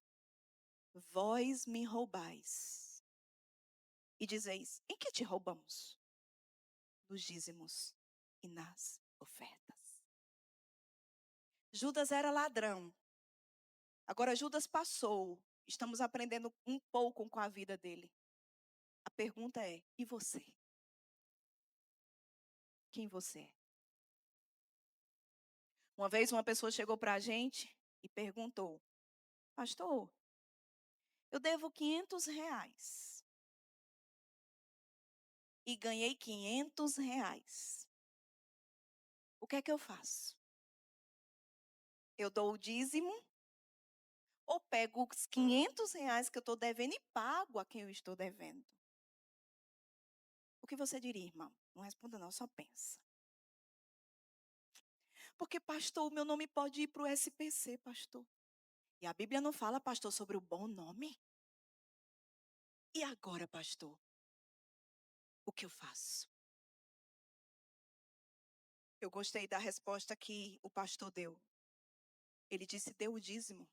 vós me roubais. E dizeis: em que te roubamos? Nos dízimos e nas ofertas. Judas era ladrão. Agora Judas passou. Estamos aprendendo um pouco com a vida dele. A pergunta é: e você? Quem você é? Uma vez uma pessoa chegou para a gente e perguntou: pastor, eu devo R$ 500 e ganhei R$ 500. O que é que eu faço? Eu dou o dízimo ou pego os R$ 500 que eu estou devendo e pago a quem eu estou devendo? O que você diria, irmão? Não responda não, só pensa. Porque, pastor, o meu nome pode ir para o SPC, pastor. E a Bíblia não fala, pastor, sobre o bom nome? E agora, pastor? O que eu faço? Eu gostei da resposta que o pastor deu. Ele disse: dê o dízimo.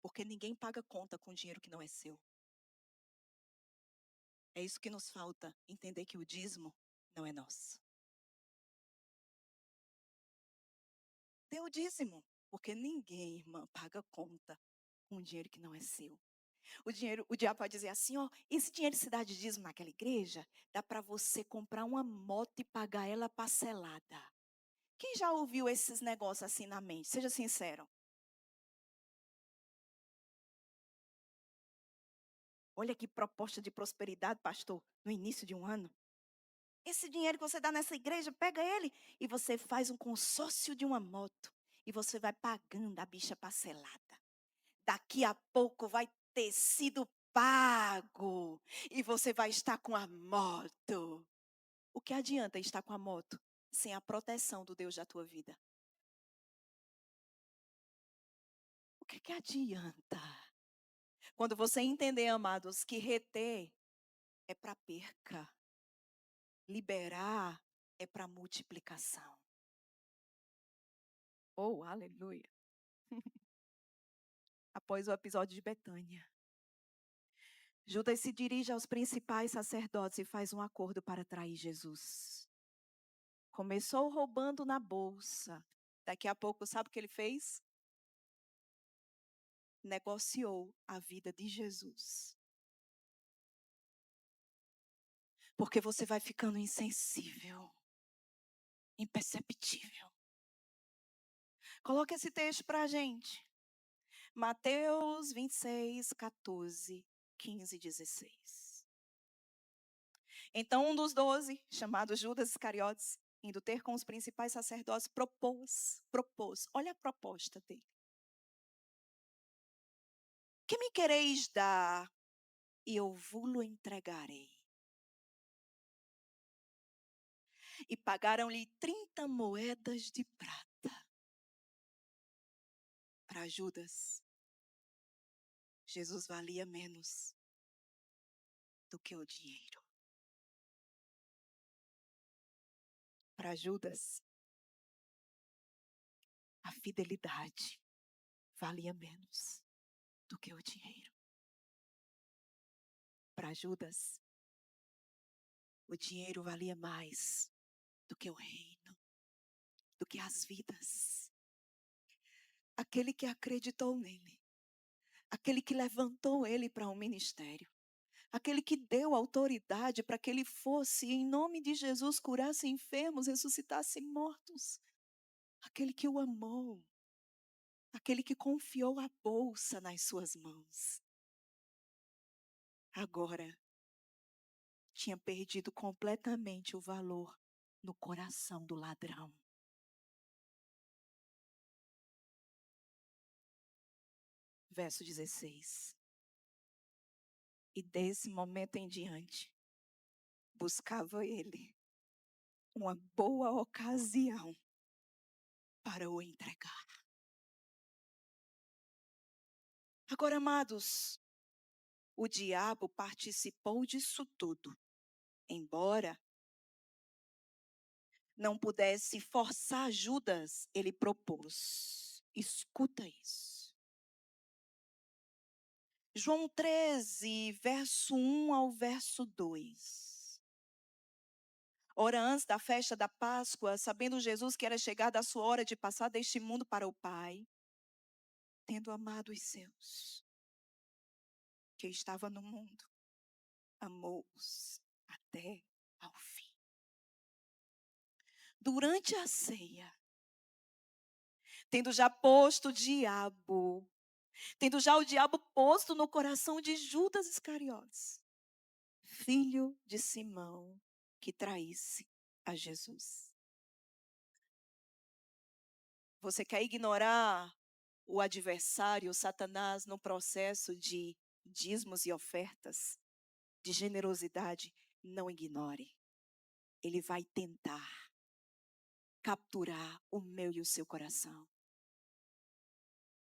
Porque ninguém paga conta com dinheiro que não é seu. É isso que nos falta, entender que o dízimo não é nosso. Dê o dízimo, porque ninguém, irmã, paga conta com dinheiro que não é seu. O diabo pode dizer assim, ó, esse dinheiro que se dá de dízimo naquela igreja, dá para você comprar uma moto e pagar ela parcelada. Quem já ouviu esses negócios assim na mente? Seja sincero. Olha que proposta de prosperidade, pastor, no início de um ano. Esse dinheiro que você dá nessa igreja, pega ele e você faz um consórcio de uma moto. E você vai pagando a bicha parcelada. Daqui a pouco vai ter sido pago. E você vai estar com a moto. O que adianta estar com a moto sem a proteção do Deus da tua vida? O que adianta? Quando você entender, amados, que reter é para perca, liberar é para multiplicação. Oh, aleluia. Após o episódio de Betânia, Judas se dirige aos principais sacerdotes e faz um acordo para trair Jesus. Começou roubando na bolsa. Daqui a pouco, sabe o que ele fez? Negociou a vida de Jesus. Porque você vai ficando insensível, imperceptível. Coloca esse texto para a gente. Mateus 26, 14, 15 e 16. Então um dos 12, chamado Judas Iscariotes, indo ter com os principais sacerdotes, propôs. Olha a proposta dele. Que me quereis dar e eu vou-lo entregarei. E pagaram-lhe 30 moedas de prata. Para Judas, Jesus valia menos do que o dinheiro. Para Judas, a fidelidade valia menos do que o dinheiro. Para Judas, o dinheiro valia mais do que o reino, do que as vidas. Aquele que acreditou nele, aquele que levantou ele para um ministério, aquele que deu autoridade para que ele fosse, em nome de Jesus, curasse enfermos, ressuscitasse mortos, aquele que o amou, aquele que confiou a bolsa nas suas mãos. Agora, tinha perdido completamente o valor no coração do ladrão. Verso 16. E desse momento em diante, buscava ele uma boa ocasião para o entregar. Agora, amados, o diabo participou disso tudo, embora não pudesse forçar Judas, ele propôs. Escuta isso. João 13, verso 1 ao verso 2. Ora, antes da festa da Páscoa, sabendo Jesus que era chegada a sua hora de passar deste mundo para o Pai, tendo amado os seus, que estava no mundo, amou-os até ao fim. Durante a ceia, tendo já posto o diabo, tendo já o diabo posto no coração de Judas Iscariotes, filho de Simão, que traísse a Jesus. Você quer ignorar o adversário, Satanás, no processo de dízimos e ofertas, de generosidade? Não ignore. Ele vai tentar capturar o meu e o seu coração.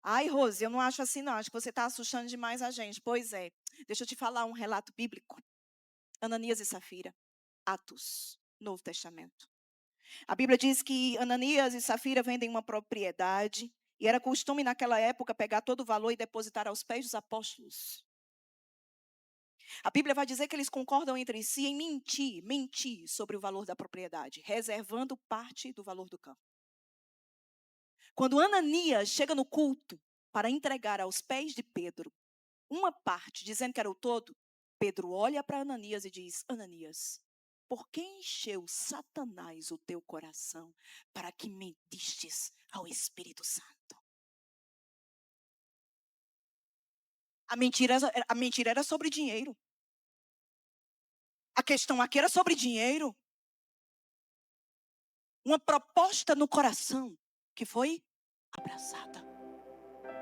Ai, Rose, eu não acho assim não, acho que você está assustando demais a gente. Pois é, deixa eu te falar um relato bíblico. Ananias e Safira, Atos, Novo Testamento. A Bíblia diz que Ananias e Safira vendem uma propriedade e era costume naquela época pegar todo o valor e depositar aos pés dos apóstolos. A Bíblia vai dizer que eles concordam entre si em mentir sobre o valor da propriedade, reservando parte do valor do campo. Quando Ananias chega no culto para entregar aos pés de Pedro uma parte, dizendo que era o todo, Pedro olha para Ananias e diz: Ananias, por que encheu Satanás o teu coração para que mentistes ao Espírito Santo? A mentira era sobre dinheiro. A questão aqui era sobre dinheiro. Uma proposta no coração que foi abraçada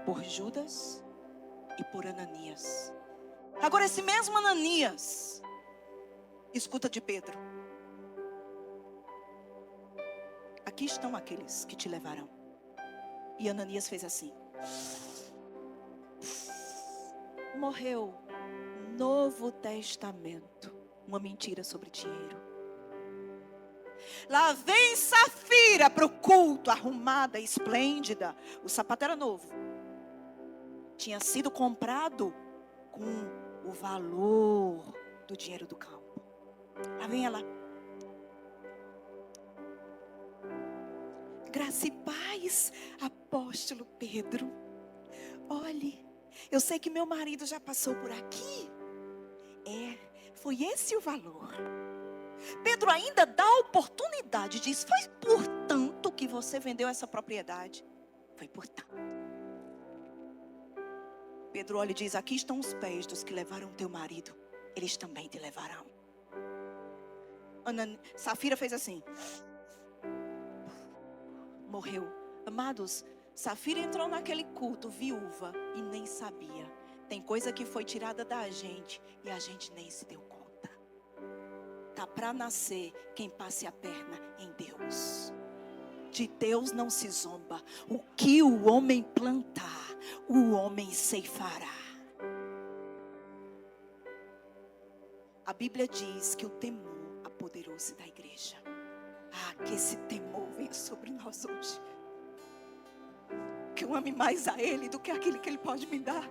por Judas e por Ananias. Agora, esse mesmo Ananias escuta de Pedro: aqui estão aqueles que te levarão. E Ananias fez assim. Morreu. Novo Testamento. Uma mentira sobre dinheiro. Lá vem Safira para o culto, arrumada, esplêndida. O sapato era novo. Tinha sido comprado com o valor do dinheiro do campo. Lá vem ela. Graça e paz, apóstolo Pedro. Olhe, eu sei que meu marido já passou por aqui. Foi esse o valor. Pedro ainda dá a oportunidade, diz: foi por tanto que você vendeu essa propriedade. Foi por tanto. Pedro olha e diz: aqui estão os pés dos que levaram teu marido. Eles também te levarão. Safira fez assim. Morreu. Amados, Safira entrou naquele culto viúva e nem sabia. Tem coisa que foi tirada da gente e a gente nem se deu conta. Tá para nascer quem passe a perna em Deus. De Deus não se zomba. O que o homem plantar, o homem ceifará. A Bíblia diz que o temor apoderou-se da igreja. Que esse temor venha sobre nós hoje. Que eu ame mais a Ele do que aquele que Ele pode me dar.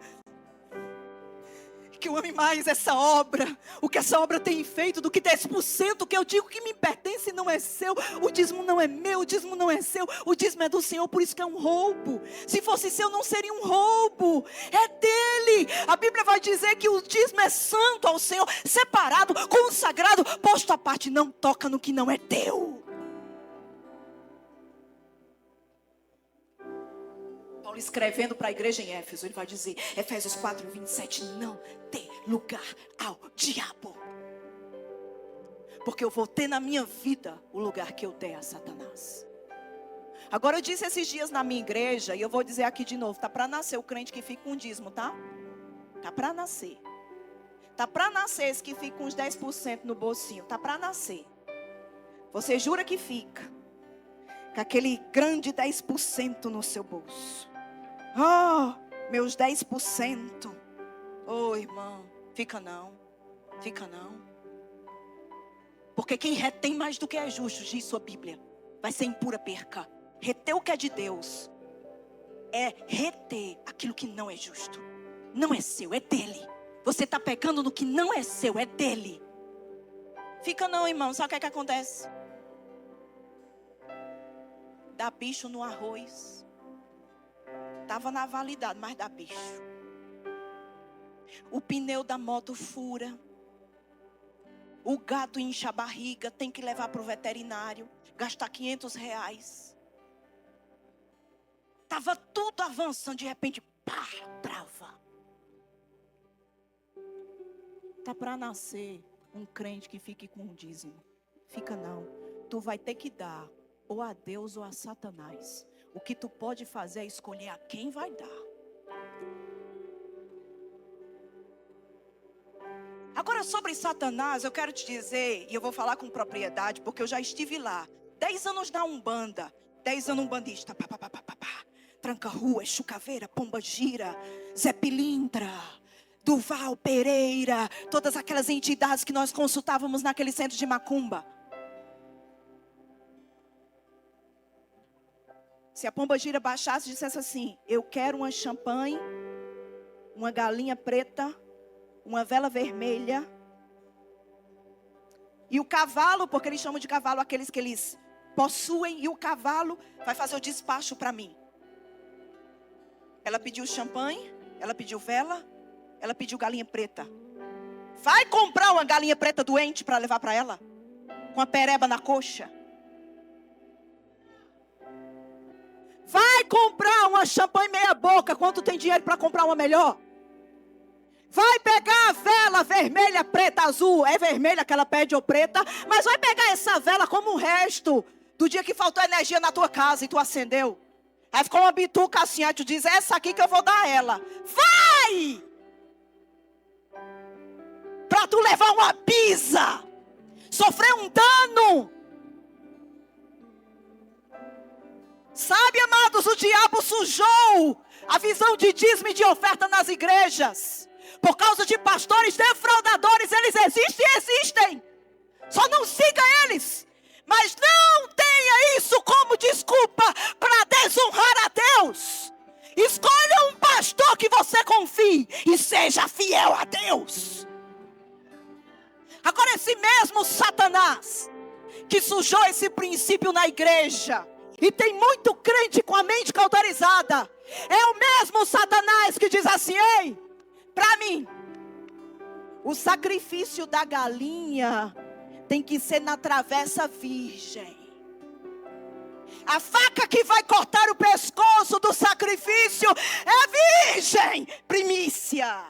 Que eu ame mais essa obra, o que essa obra tem feito, do que 10% que eu digo que me pertence não é seu. O dízimo não é meu, o dízimo não é seu, o dízimo é do Senhor, por isso que é um roubo. Se fosse seu não seria um roubo, é dele. A Bíblia vai dizer que o dízimo é santo ao Senhor, separado, consagrado, posto à parte. Não toca no que não é teu. Paulo escrevendo para a igreja em Éfeso, ele vai dizer, Efésios 4:27, não dê lugar ao diabo. Porque eu vou ter na minha vida o lugar que eu dei a Satanás. Agora eu disse esses dias na minha igreja, e eu vou dizer aqui de novo, tá para nascer o crente que fica com dízimo, tá? Tá para nascer. Tá para nascer esse que fica com uns 10% no bolsinho, tá para nascer. Você jura que fica com aquele grande 10% no seu bolso. Meus 10%. Irmão, fica não. Fica não. Porque quem retém mais do que é justo, diz sua Bíblia, vai ser impura perca. Reter o que é de Deus é reter aquilo que não é justo. Não é seu, é dele. Você está pegando no que não é seu, é dele. Fica não, irmão. Sabe o que acontece? Dá bicho no arroz. Estava na validade, mas dá bicho. O pneu da moto fura. O gato incha a barriga, tem que levar para o veterinário. Gastar R$500. Estava tudo avançando, de repente, pá, trava. Está para nascer um crente que fique com um dízimo. Fica não. Tu vai ter que dar ou a Deus ou a Satanás. O que tu pode fazer é escolher a quem vai dar. Agora sobre Satanás, eu quero te dizer, e eu vou falar com propriedade, porque eu já estive lá. 10 anos na Umbanda, 10 anos umbandista. Tranca-rua, Chucaveira, Pomba Gira, Zé Pilintra, Duval Pereira, todas aquelas entidades que nós consultávamos naquele centro de macumba. Se a Pomba Gira baixasse e dissesse assim, eu quero uma champanhe, uma galinha preta uma vela vermelha. E o cavalo, porque eles chamam de cavalo aqueles que eles possuem, e o cavalo vai fazer o despacho para mim. Ela pediu champanhe, ela pediu vela, ela pediu galinha preta. Vai comprar uma galinha preta doente para levar para ela? Com a pereba na coxa? Vai comprar uma champanhe meia boca quando tem dinheiro para comprar uma melhor? Vai pegar a vela vermelha, preta, azul. É vermelha que ela pede ou preta. Mas vai pegar essa vela como um resto do dia que faltou energia na tua casa e tu acendeu. Aí ficou uma bituca assim, aí tu diz, é essa aqui que eu vou dar a ela. Vai! Para tu levar uma pisa. Sofrer um dano. Sabe, amados, o diabo sujou a visão de dízimo e de oferta nas igrejas. Por causa de pastores defraudadores, eles existem. Só não siga eles. Mas não tenha isso como desculpa para desonrar a Deus. Escolha um pastor que você confie e seja fiel a Deus. Agora esse mesmo Satanás que sujou esse princípio na igreja, e tem muito crente com a mente cauterizada, é o mesmo Satanás que diz assim, ei, para mim, o sacrifício da galinha tem que ser na travessa virgem. A faca que vai cortar o pescoço do sacrifício é virgem, primícia.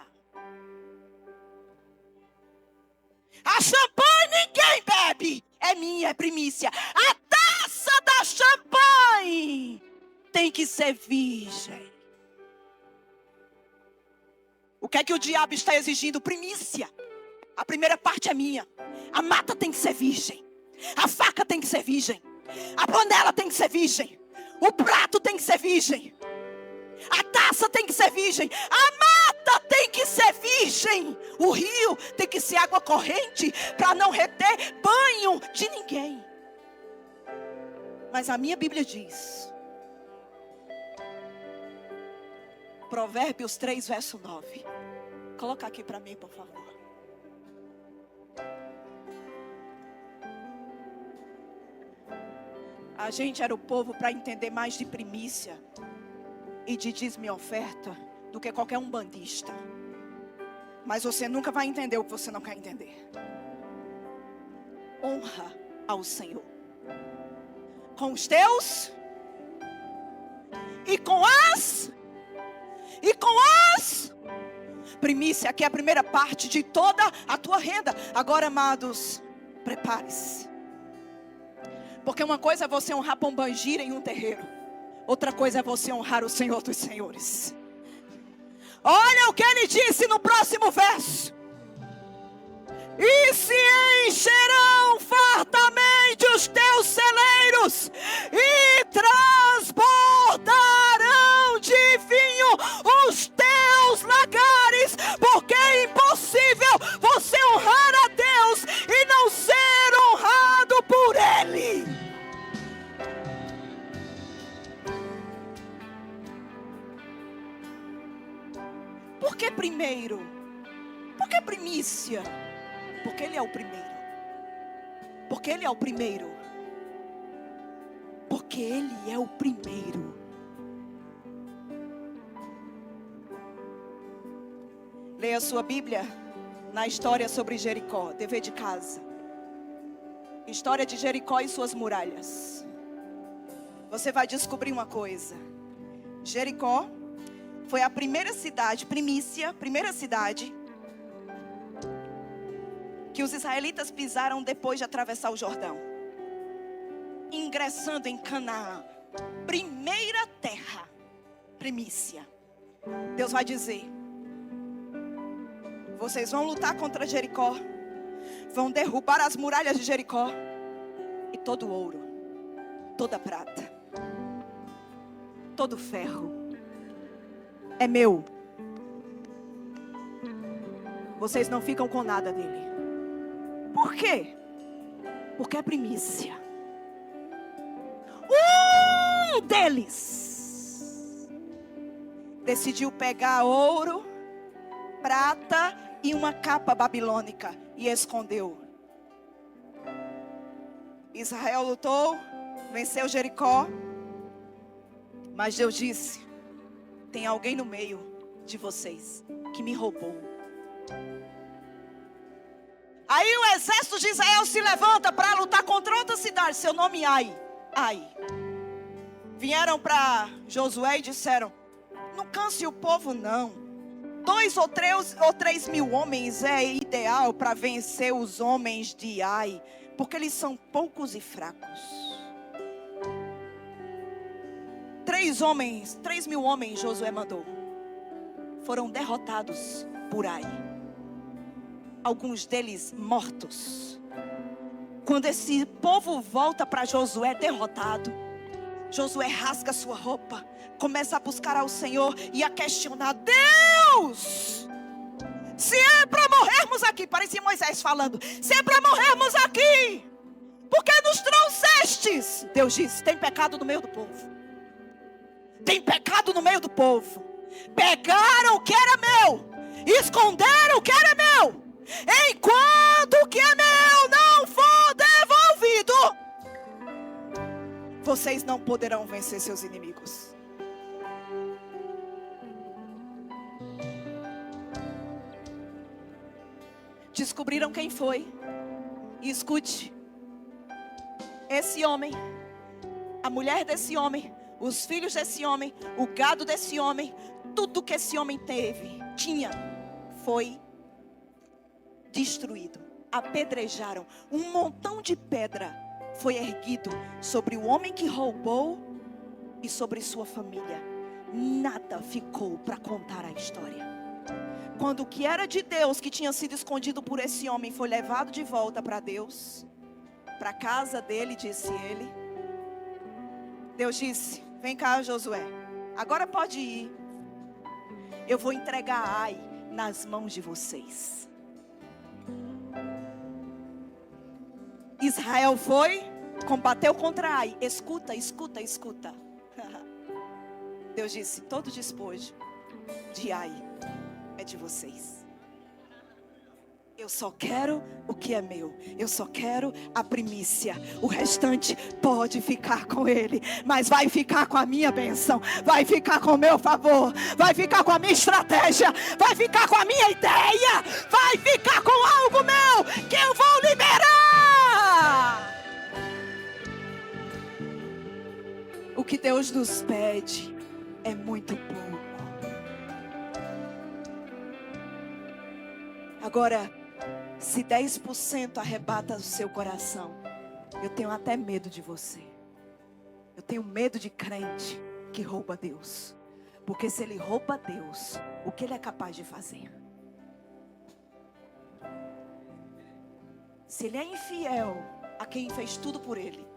A champanhe ninguém bebe, é minha, é primícia. A taça da champanhe tem que ser virgem. O que é que o diabo está exigindo? Primícia. A primeira parte é minha. A mata tem que ser virgem. A faca tem que ser virgem. A panela tem que ser virgem. O prato tem que ser virgem. A taça tem que ser virgem. A mata tem que ser virgem. O rio tem que ser água corrente para não reter banho de ninguém. Mas a minha Bíblia diz, Provérbios 3, verso 9. Coloca aqui para mim, por favor. A gente era o povo para entender mais de primícia e de dízimo e oferta do que qualquer um bandista. Mas você nunca vai entender o que você não quer entender. Honra ao Senhor com os teus e com as primícia, que é a primeira parte de toda a tua renda. Agora, amados, prepare-se, porque uma coisa é você honrar pombangira em um terreiro, outra coisa é você honrar o Senhor dos Senhores. Olha o que ele disse no próximo verso: e se encherão fartamente os teus celeiros, e transbordarão de vinho os teus lagares, porque é impossível você honrar a Deus e não ser honrado por Ele. Por que primeiro? Por que primícia? Porque Ele é o primeiro. Porque Ele é o primeiro. Porque Ele é o primeiro. Leia a sua Bíblia na história sobre Jericó, dever de casa. História de Jericó e suas muralhas. Você vai descobrir uma coisa. Jericó foi a primeira cidade, primeira cidade que os israelitas pisaram depois de atravessar o Jordão, ingressando em Canaã. Primeira terra, primícia. Deus vai dizer: vocês vão lutar contra Jericó, vão derrubar as muralhas de Jericó, e todo ouro, toda prata, todo ferro é meu. Vocês não ficam com nada dele. Por quê? Porque é primícia. Um deles decidiu pegar ouro, prata e uma capa babilônica e escondeu. Israel lutou, venceu Jericó, mas Deus disse: tem alguém no meio de vocês que me roubou. Aí o exército de Israel se levanta para lutar contra outra cidade, seu nome Ai. Ai. Vieram para Josué e disseram: não canse o povo não. 2 ou 3 mil homens é ideal para vencer os homens de Ai, porque eles são poucos e fracos. 3 mil homens Josué mandou. Foram derrotados por Ai. Alguns deles mortos. Quando esse povo volta para Josué derrotado, Josué rasga sua roupa, começa a buscar ao Senhor e a questionar: Deus, se é para morrermos aqui, parecia Moisés falando, se é para morrermos aqui, por que nos trouxestes? Deus disse: tem pecado no meio do povo. Tem pecado no meio do povo. Pegaram o que era meu, esconderam o que era meu. Enquanto o que é meu não for devolvido, vocês não poderão vencer seus inimigos. Descobriram quem foi. E escute: esse homem, a mulher desse homem, os filhos desse homem, o gado desse homem, tudo que esse homem tinha, foi destruído. Apedrejaram. Um montão de pedra foi erguido sobre o homem que roubou e sobre sua família. Nada ficou para contar a história. Quando o que era de Deus, que tinha sido escondido por esse homem, foi levado de volta para Deus, para a casa dele, disse ele, Deus disse: vem cá, Josué, agora pode ir. Eu vou entregar Ai nas mãos de vocês. Israel foi, combateu contra Ai. Escuta, escuta, escuta. Deus disse: todo despojo de Ai é de vocês. Eu só quero o que é meu. Eu só quero a primícia. O restante pode ficar com ele, mas vai ficar com a minha bênção, vai ficar com o meu favor, vai ficar com a minha estratégia, vai ficar com a minha ideia, vai ficar com algo meu que eu vou liberar. O que Deus nos pede é muito pouco. Agora, se 10% arrebata o seu coração, eu tenho até medo de você. Eu tenho medo de crente que rouba Deus. Porque se ele rouba Deus, o que ele é capaz de fazer? Se ele é infiel a quem fez tudo por ele,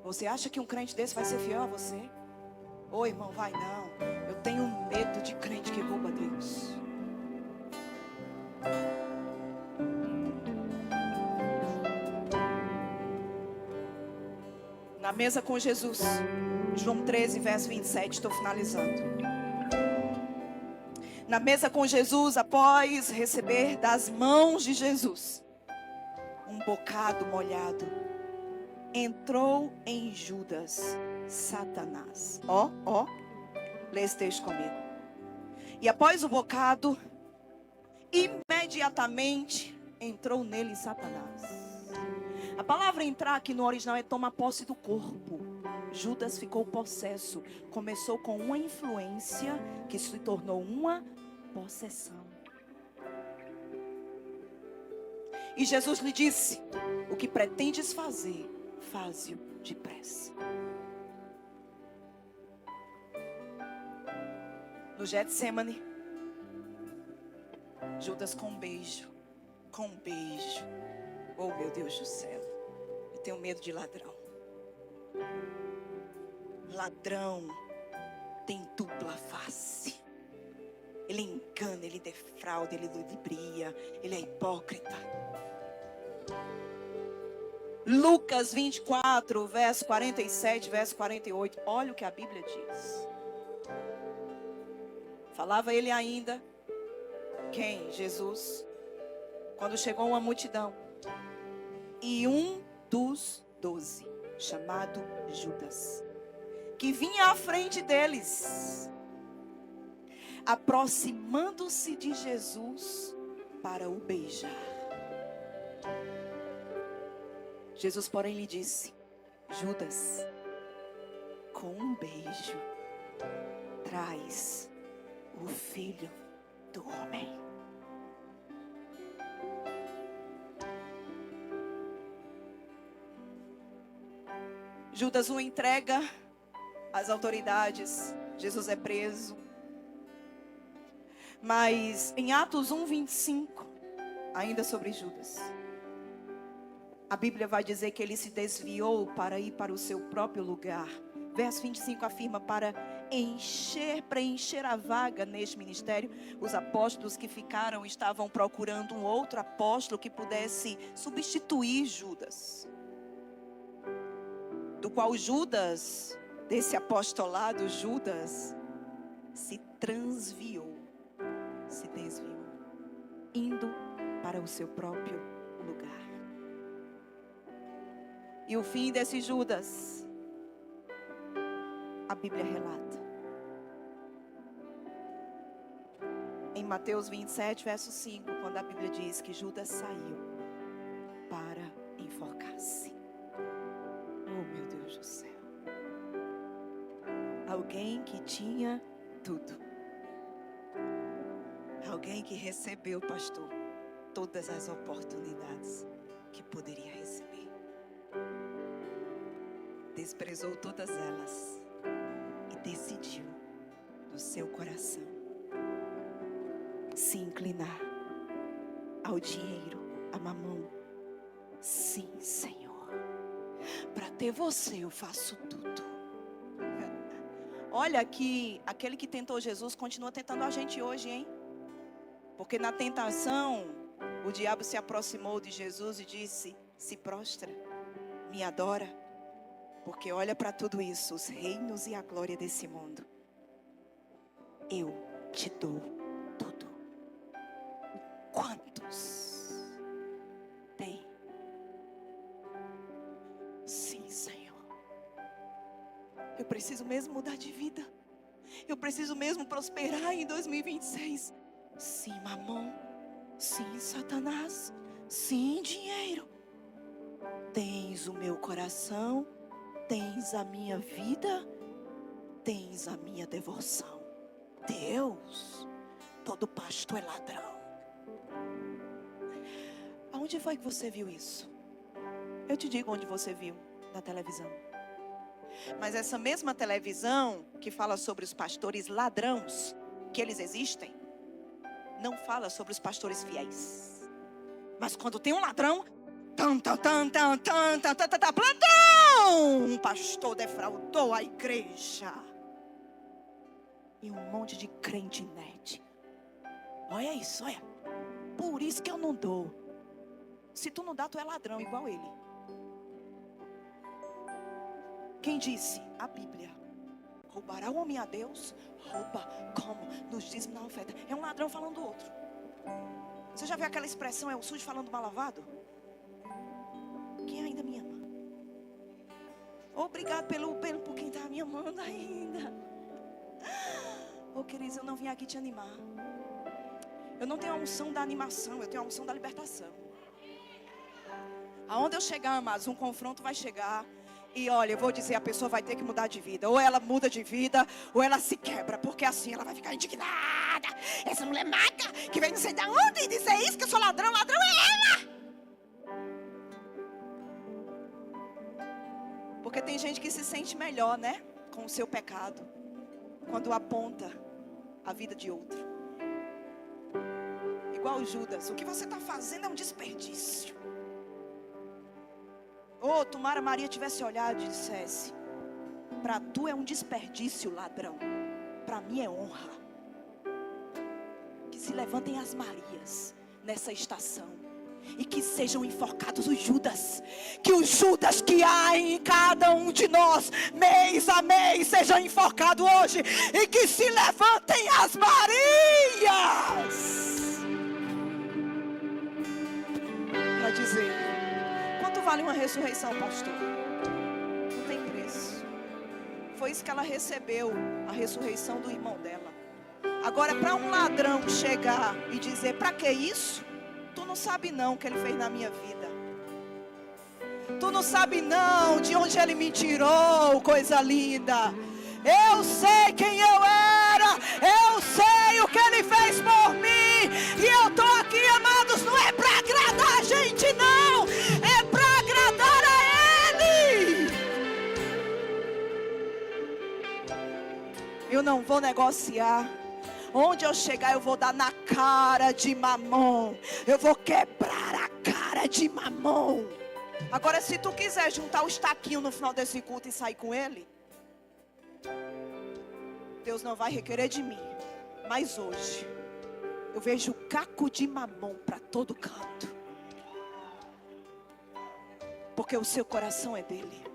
você acha que um crente desse vai ser fiel a você? Ô irmão, vai não. Eu tenho medo de crente que rouba Deus. Na mesa com Jesus, João 13, verso 27, estou finalizando. Na mesa com Jesus, após receber das mãos de Jesus um bocado molhado, entrou em Judas Satanás. Lê esse texto comigo. E após o bocado, imediatamente entrou nele Satanás. A palavra entrar aqui no original é tomar posse do corpo. Judas ficou possesso. Começou com uma influência que se tornou uma possessão. E Jesus lhe disse: o que pretendes fazer, faze-o depressa. No Getsemane, Judas com um beijo. Oh meu Deus do céu. Eu tenho medo de ladrão. Ladrão tem dupla face. Ele engana, ele defrauda, ele ludibria, ele é hipócrita. Lucas 24, verso 47, verso 48. Olha o que a Bíblia diz. Falava ele ainda, Quem? Jesus. Quando chegou uma multidão. E um dos 12, chamado Judas, que vinha à frente deles, aproximando-se de Jesus para o beijar. Jesus, porém, lhe disse: Judas, com um beijo, traz o filho do homem. Judas o entrega às autoridades. Jesus é preso. Mas em Atos 1:25, ainda sobre Judas, a Bíblia vai dizer que ele se desviou para ir para o seu próprio lugar. Verso 25 afirma: para preencher a vaga neste ministério, os apóstolos que ficaram estavam procurando um outro apóstolo que pudesse substituir Judas. Do qual Judas, desse apostolado, Judas se desviou, indo para o seu próprio lugar. E o fim desse Judas, a Bíblia relata. Em Mateus 27, verso 5, quando a Bíblia diz que Judas saiu para enforcar-se. Oh, meu Deus do céu. Alguém que tinha tudo. Alguém que recebeu, pastor, todas as oportunidades que poderia receber. Desprezou todas elas e decidiu no seu coração se inclinar ao dinheiro, a mamão. Sim, Senhor. Para ter você eu faço tudo. Olha que aquele que tentou Jesus continua tentando a gente hoje, hein? Porque na tentação, o diabo se aproximou de Jesus e disse: se prostra, me adora. Porque olha para tudo isso, os reinos e a glória desse mundo, eu te dou tudo. Quantos tem? Sim, Senhor. Eu preciso mesmo mudar de vida. Eu preciso mesmo prosperar em 2026. Sim, mamão. Sim, Satanás. Sim, dinheiro. Tens o meu coração. Tens a minha vida. Tens a minha devoção. Deus, todo pastor é ladrão. Aonde foi que você viu isso? Eu te digo onde você viu. Na televisão. Mas essa mesma televisão que fala sobre os pastores ladrões, que eles existem, não fala sobre os pastores fiéis. Mas quando tem um ladrão, plantão! Um pastor defraudou a igreja. E um monte de crente inerte. Olha isso, olha. Por isso que eu não dou. Se tu não dá, tu é ladrão igual ele. Quem disse? A Bíblia. Roubará o homem a Deus? Rouba como? Nos dízimos na oferta. É um ladrão falando do outro. Você já viu aquela expressão, é o sujo falando mal lavado? Quem ainda me ama? Obrigado por quem está me amando ainda. Oh, queridos, eu não vim aqui te animar. Eu não tenho a unção da animação, eu tenho a unção da libertação. Aonde eu chegar, amados, um confronto vai chegar. E olha, eu vou dizer, a pessoa vai ter que mudar de vida. Ou ela muda de vida, ou ela se quebra. Porque assim ela vai ficar indignada. Essa mulher maca, que vem não sei de onde e dizer isso, que eu sou ladrão. Ladrão é ela. Porque tem gente que se sente melhor, né? Com o seu pecado. Quando aponta a vida de outro. Igual o Judas. O que você está fazendo é um desperdício. Oh, tomara Maria tivesse olhado e dissesse: para tu é um desperdício, ladrão. Para mim é honra. Que se levantem as Marias nessa estação. E que sejam enforcados os Judas. Que os Judas que há em cada um de nós, mês a mês, sejam enforcados hoje. E que se levantem as Marias. vale uma ressurreição, pastor? Não tem preço. Foi isso que ela recebeu, a ressurreição do irmão dela. Agora, para um ladrão chegar e dizer, para que isso? Tu não sabe não o que ele fez na minha vida. Tu não sabe não de onde ele me tirou, coisa linda. Eu sei quem eu era. Eu sei o que ele fez por mim. E eu estou aqui, amados, não é para agradar a gente não. É para agradar a ele. Eu não vou negociar. Onde eu chegar eu vou dar na cara de Mamon. Eu vou quebrar a cara de Mamon. Agora, se tu quiser juntar os taquinhos no final desse culto e sair com ele, Deus não vai requerer de mim. Mas hoje eu vejo caco de Mamon para todo canto. Porque o seu coração é dele.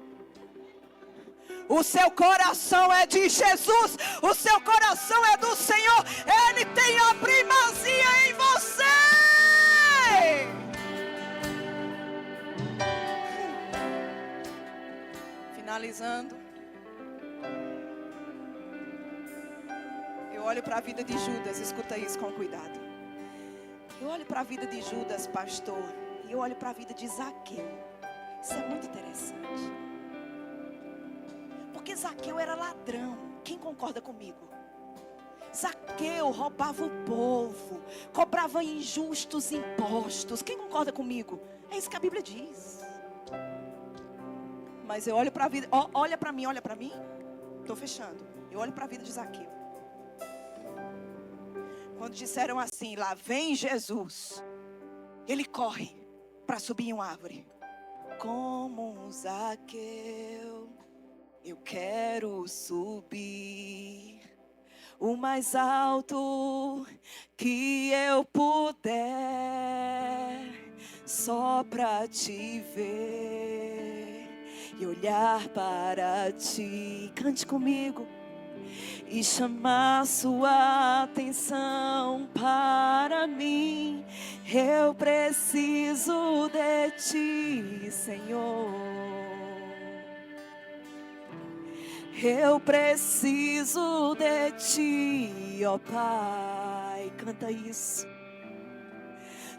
O seu coração é de Jesus. O seu coração é do Senhor. Ele tem a primazia em você. Finalizando, eu olho para a vida de Judas. Escuta isso com cuidado. Eu olho para a vida de Judas, pastor, e eu olho para a vida de Zaqueu. Isso é muito interessante. Porque Zaqueu era ladrão. Quem concorda comigo? Zaqueu roubava o povo, cobrava injustos impostos. Quem concorda comigo? É isso que a Bíblia diz. Mas eu olho para a vida, olha para mim, estou fechando. Eu olho para a vida de Zaqueu. Quando disseram assim, lá vem Jesus, ele corre para subir em uma árvore. Como um Zaqueu, eu quero subir o mais alto que eu puder, só para te ver e olhar para ti. Cante comigo. E chamar sua atenção para mim. Eu preciso de ti, Senhor. Eu preciso de ti, ó Pai. Canta isso.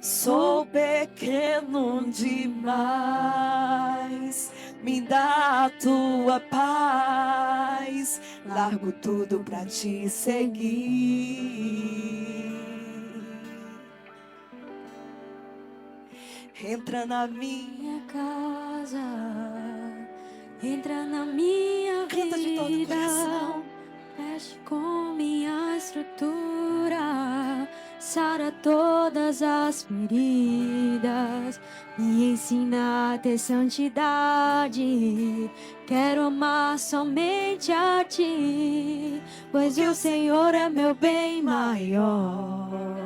Sou pequeno demais, me dá a tua paz, largo tudo pra te seguir. Entra na minha casa, entra na minha Canta de todo o coração. Mexe com minha estrutura, sara todas as feridas, me ensina a ter santidade. Quero amar somente a ti, pois o Senhor é meu bem maior.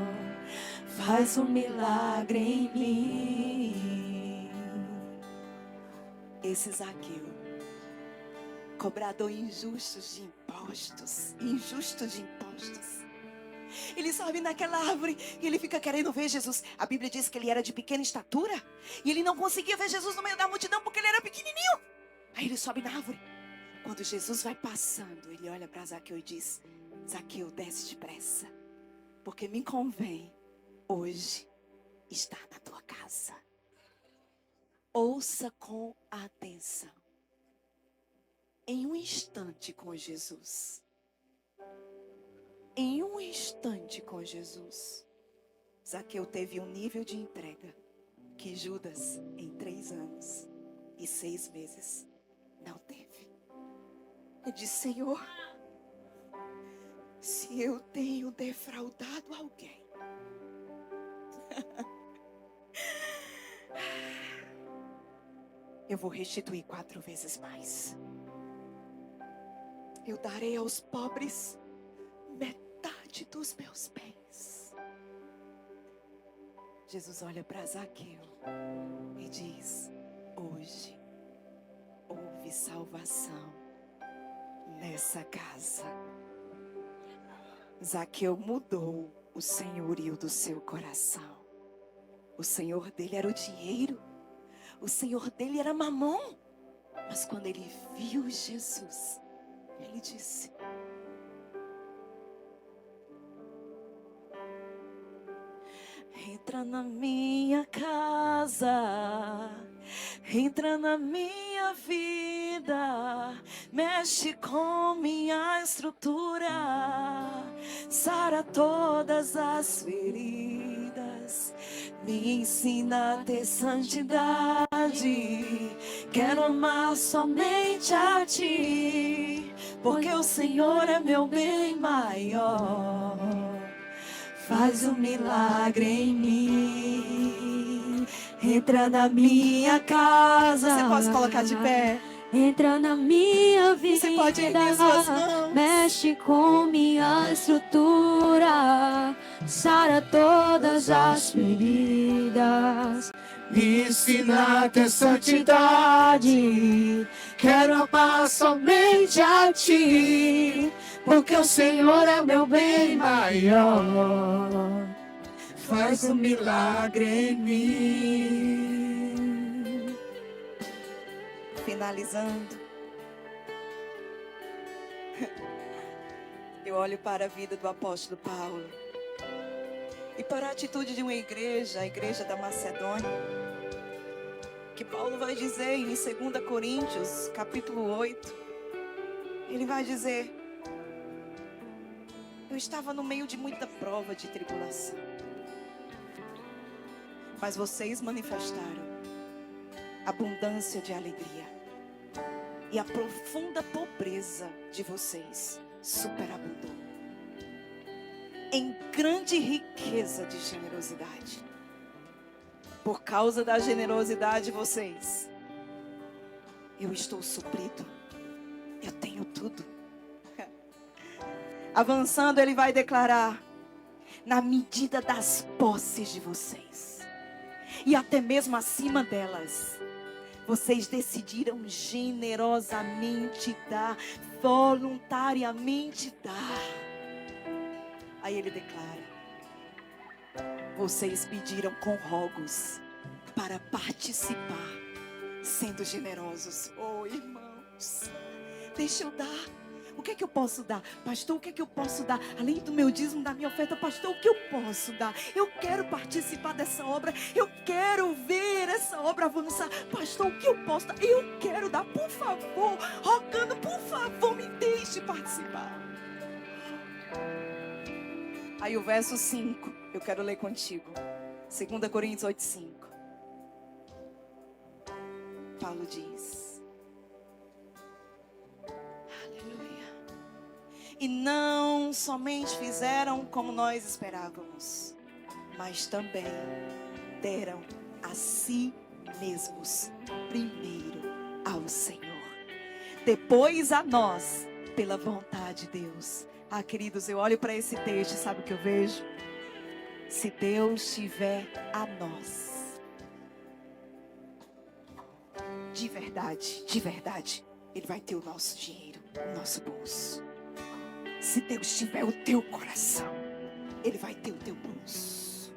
Faz um milagre em mim. Esse Zaqueu, cobrador injusto de impostos. Ele sobe naquela árvore e ele fica querendo ver Jesus. A Bíblia diz que ele era de pequena estatura e ele não conseguia ver Jesus no meio da multidão porque ele era pequenininho. Aí ele sobe na árvore. Quando Jesus vai passando, ele olha para Zaqueu e diz: Zaqueu, desce depressa, porque me convém hoje estar na tua casa. Ouça com atenção. Em um instante com Jesus. Em um instante com Jesus, Zaqueu teve um nível de entrega que Judas, em 3 anos e 6 meses, não teve. Ele disse: Senhor, se eu tenho defraudado alguém, eu vou restituir 4 vezes mais. Eu darei aos pobres metade dos meus bens. Jesus olha para Zaqueu e diz: hoje houve salvação nessa casa. Zaqueu mudou o senhorio do seu coração. O senhor dele era o dinheiro. O senhor dele era Mamom. Mas quando ele viu Jesus, ele disse: entra na minha casa, entra na minha vida, mexe com minha estrutura, sara todas as feridas, me ensina a ter santidade. Quero amar somente a ti, porque o Senhor é meu bem maior. Faz um milagre em mim. Entra na minha casa. Você pode colocar de pé. Entra na minha vida. Você pode erguer suas mãos. Mexe com minha estrutura. Sara todas as feridas. Me ensina a ter santidade. Quero amar somente a ti, porque o Senhor é meu bem maior. Faz um milagre em mim. Finalizando, eu olho para a vida do apóstolo Paulo e para a atitude de uma igreja, a igreja da Macedônia, que Paulo vai dizer em 2 Coríntios, capítulo 8, ele vai dizer: eu estava no meio de muita prova de tribulação, mas vocês manifestaram abundância de alegria, e a profunda pobreza de vocês superabundou em grande riqueza de generosidade. Por causa da generosidade de vocês, eu estou suprido, eu tenho tudo. Avançando, ele vai declarar: na medida das posses de vocês, e até mesmo acima delas, vocês decidiram generosamente dar, voluntariamente dar. Aí ele declara: vocês pediram com rogos para participar, sendo generosos. Oh, irmãos, deixa eu dar. O que é que eu posso dar? Pastor, o que é que eu posso dar? Além do meu dízimo, da minha oferta, pastor, o que eu posso dar? Eu quero participar dessa obra. Eu quero ver essa obra avançar. Pastor, o que eu posso dar? Eu quero dar, por favor. Rogando, por favor, me deixe participar. Aí o verso 5, eu quero ler contigo. 2 Coríntios 8:5. Paulo diz: aleluia. E não somente fizeram como nós esperávamos, mas também deram a si mesmos primeiro ao Senhor, depois a nós, pela vontade de Deus. Ah, queridos, eu olho para esse texto e sabe o que eu vejo? Se Deus tiver a nós, de verdade, Ele vai ter o nosso dinheiro, o nosso bolso. Se Deus tiver o teu coração, Ele vai ter o teu bolso.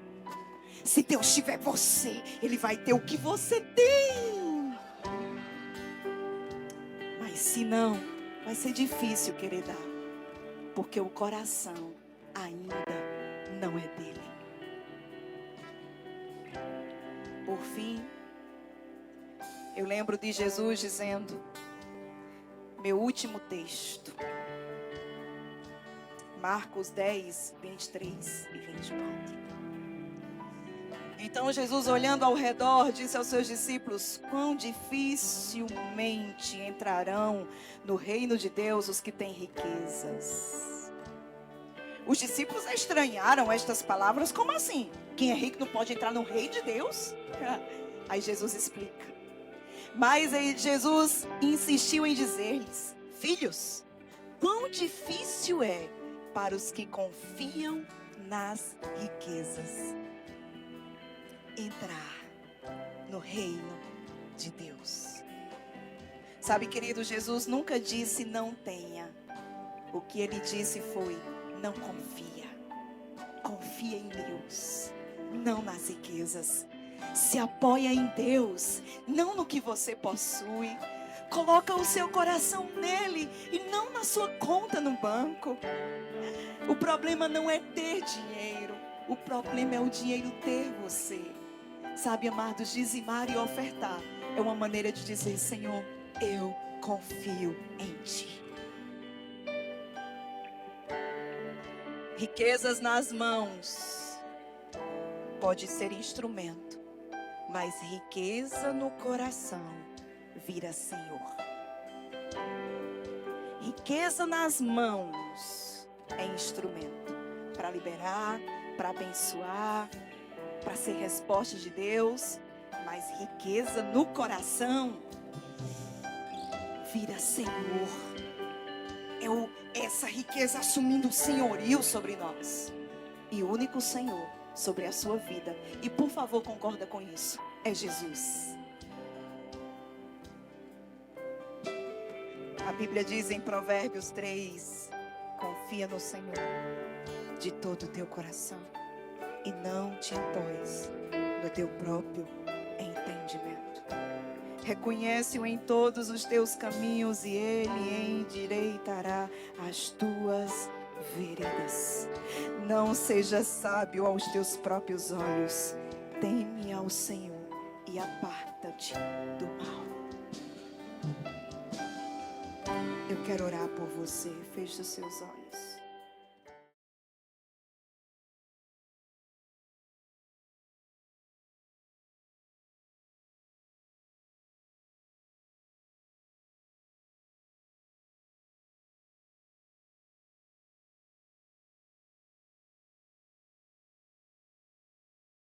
Se Deus tiver você, Ele vai ter o que você tem. Mas se não, vai ser difícil querer dar, porque o coração ainda não é dele. Por fim, eu lembro de Jesus dizendo, meu último texto, Marcos 10, 23 e 24. Então Jesus, olhando ao redor, disse aos seus discípulos: quão dificilmente entrarão no reino de Deus os que têm riquezas. Os discípulos estranharam estas palavras. Como assim? Quem é rico não pode entrar no reino de Deus? Aí Jesus explica. Mas Jesus insistiu em dizer-lhes: filhos, quão difícil é para os que confiam nas riquezas entrar no reino de Deus. Sabe, querido, Jesus nunca disse não tenha. O que ele disse foi: não confia. Confia em Deus, não nas riquezas. Se apoia em Deus, não no que você possui. Coloca o seu coração nele e não na sua conta no banco. O problema não é ter dinheiro, o problema é o dinheiro ter você. Sabe, amados, dizimar e ofertar é uma maneira de dizer: Senhor, eu confio em Ti. Riquezas nas mãos pode ser instrumento, mas riqueza no coração vira Senhor. Riqueza nas mãos é instrumento para liberar, para abençoar, para ser resposta de Deus, mas riqueza no coração vira Senhor. Essa riqueza assumindo o senhorio sobre nós. E o único Senhor sobre a sua vida, e por favor concorda com isso, é Jesus. A Bíblia diz em Provérbios 3: confia no Senhor de todo o teu coração e não te apoies no teu próprio entendimento. Reconhece-o em todos os teus caminhos e Ele endireitará as tuas veredas. Não seja sábio aos teus próprios olhos. Teme ao Senhor e aparta-te do mal. Eu quero orar por você. Feche os seus olhos.